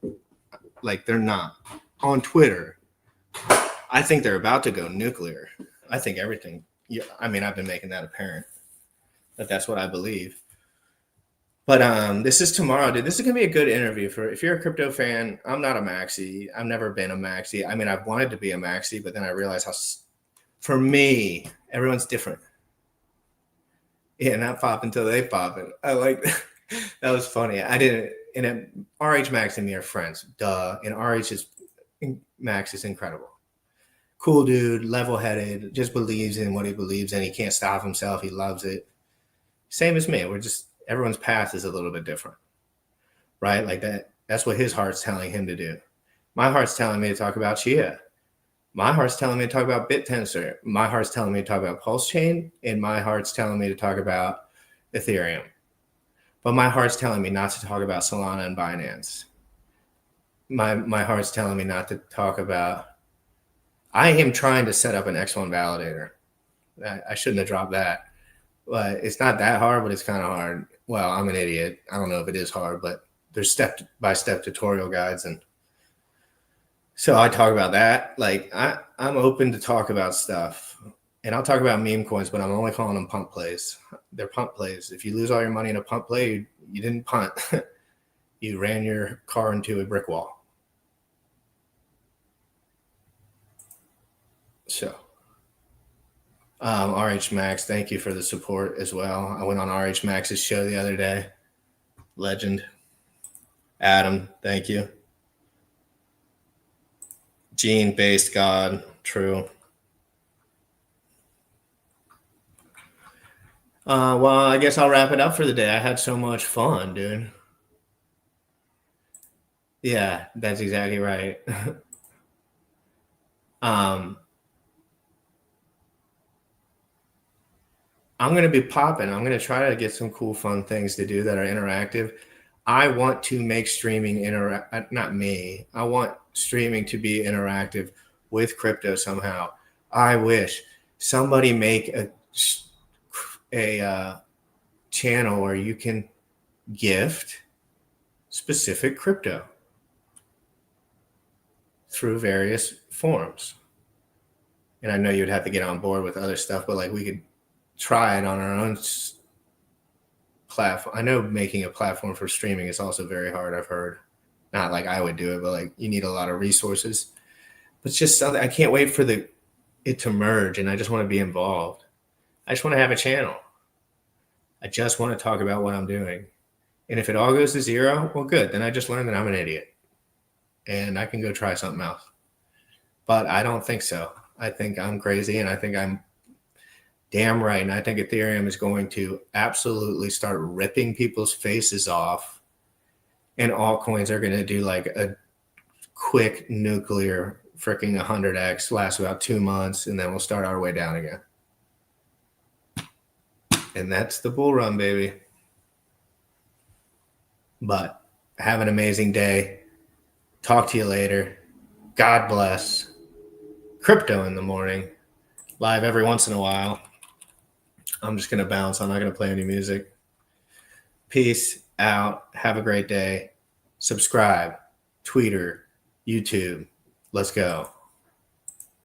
Like, they're not. on Twitter. I think they're about to go nuclear. I think everything. Yeah, I mean, I've been making that apparent, but that's what I believe. But this is tomorrow, dude. This is gonna be a good interview for if you're a crypto fan. I'm not a maxi. I've never been a maxi. I mean, I've wanted to be a maxi, but then I realized for me, everyone's different. Yeah, not pop until they pop it. I like that was funny. I didn't. And RH Max and me are friends. Duh. And Max is incredible. Cool dude, level-headed, just believes in what he believes in. He can't stop himself. He loves it. Same as me. Everyone's path is a little bit different, right? Like that's what his heart's telling him to do. My heart's telling me to talk about Chia. My heart's telling me to talk about BitTensor. My heart's telling me to talk about Pulse Chain, and my heart's telling me to talk about Ethereum. But my heart's telling me not to talk about Solana and Binance. My heart's telling me not to talk about. I am trying to set up an X1 validator. I shouldn't have dropped that. But it's not that hard, but it's kind of hard. Well, I'm an idiot. I don't know if it is hard, but there's step-by-step tutorial guides. And so I talk about that. Like, I'm open to talk about stuff. And I'll talk about meme coins, but I'm only calling them punt plays. They're punt plays. If you lose all your money in a punt play, you didn't punt. You ran your car into a brick wall. So, RH Max, thank you for the support as well. I went on RH Max's show the other day. Legend. Adam, thank you. Gene, based God, true. Well, I guess I'll wrap it up for the day. I had so much fun, dude. Yeah, that's exactly right. I'm going to be popping. I'm going to try to get some cool, fun things to do that are interactive. I want to make streaming not me. I want streaming to be interactive with crypto somehow. I wish somebody make a channel where you can gift specific crypto through various forms. And I know you'd have to get on board with other stuff, but like we could try it on our own platform. I know making a platform for streaming is also very hard. I've heard, not like I would do it, but like you need a lot of resources. But it's just something I can't wait for it to merge, and I just want to be involved. I just want to have a channel. I just want to talk about what I'm doing. And if it all goes to zero, well, good. Then I just learned that I'm an idiot and I can go try something else. But I don't think so. I think I'm crazy, and I think I'm damn right. And I think Ethereum is going to absolutely start ripping people's faces off, and altcoins are going to do like a quick nuclear freaking 100x, last about 2 months, and then we'll start our way down again. And that's the bull run, baby. But have an amazing day. Talk to you later. God bless. Crypto in the morning. Live every once in a while. I'm just going to bounce. I'm not going to play any music. Peace out. Have a great day. Subscribe. Twitter. YouTube. Let's go.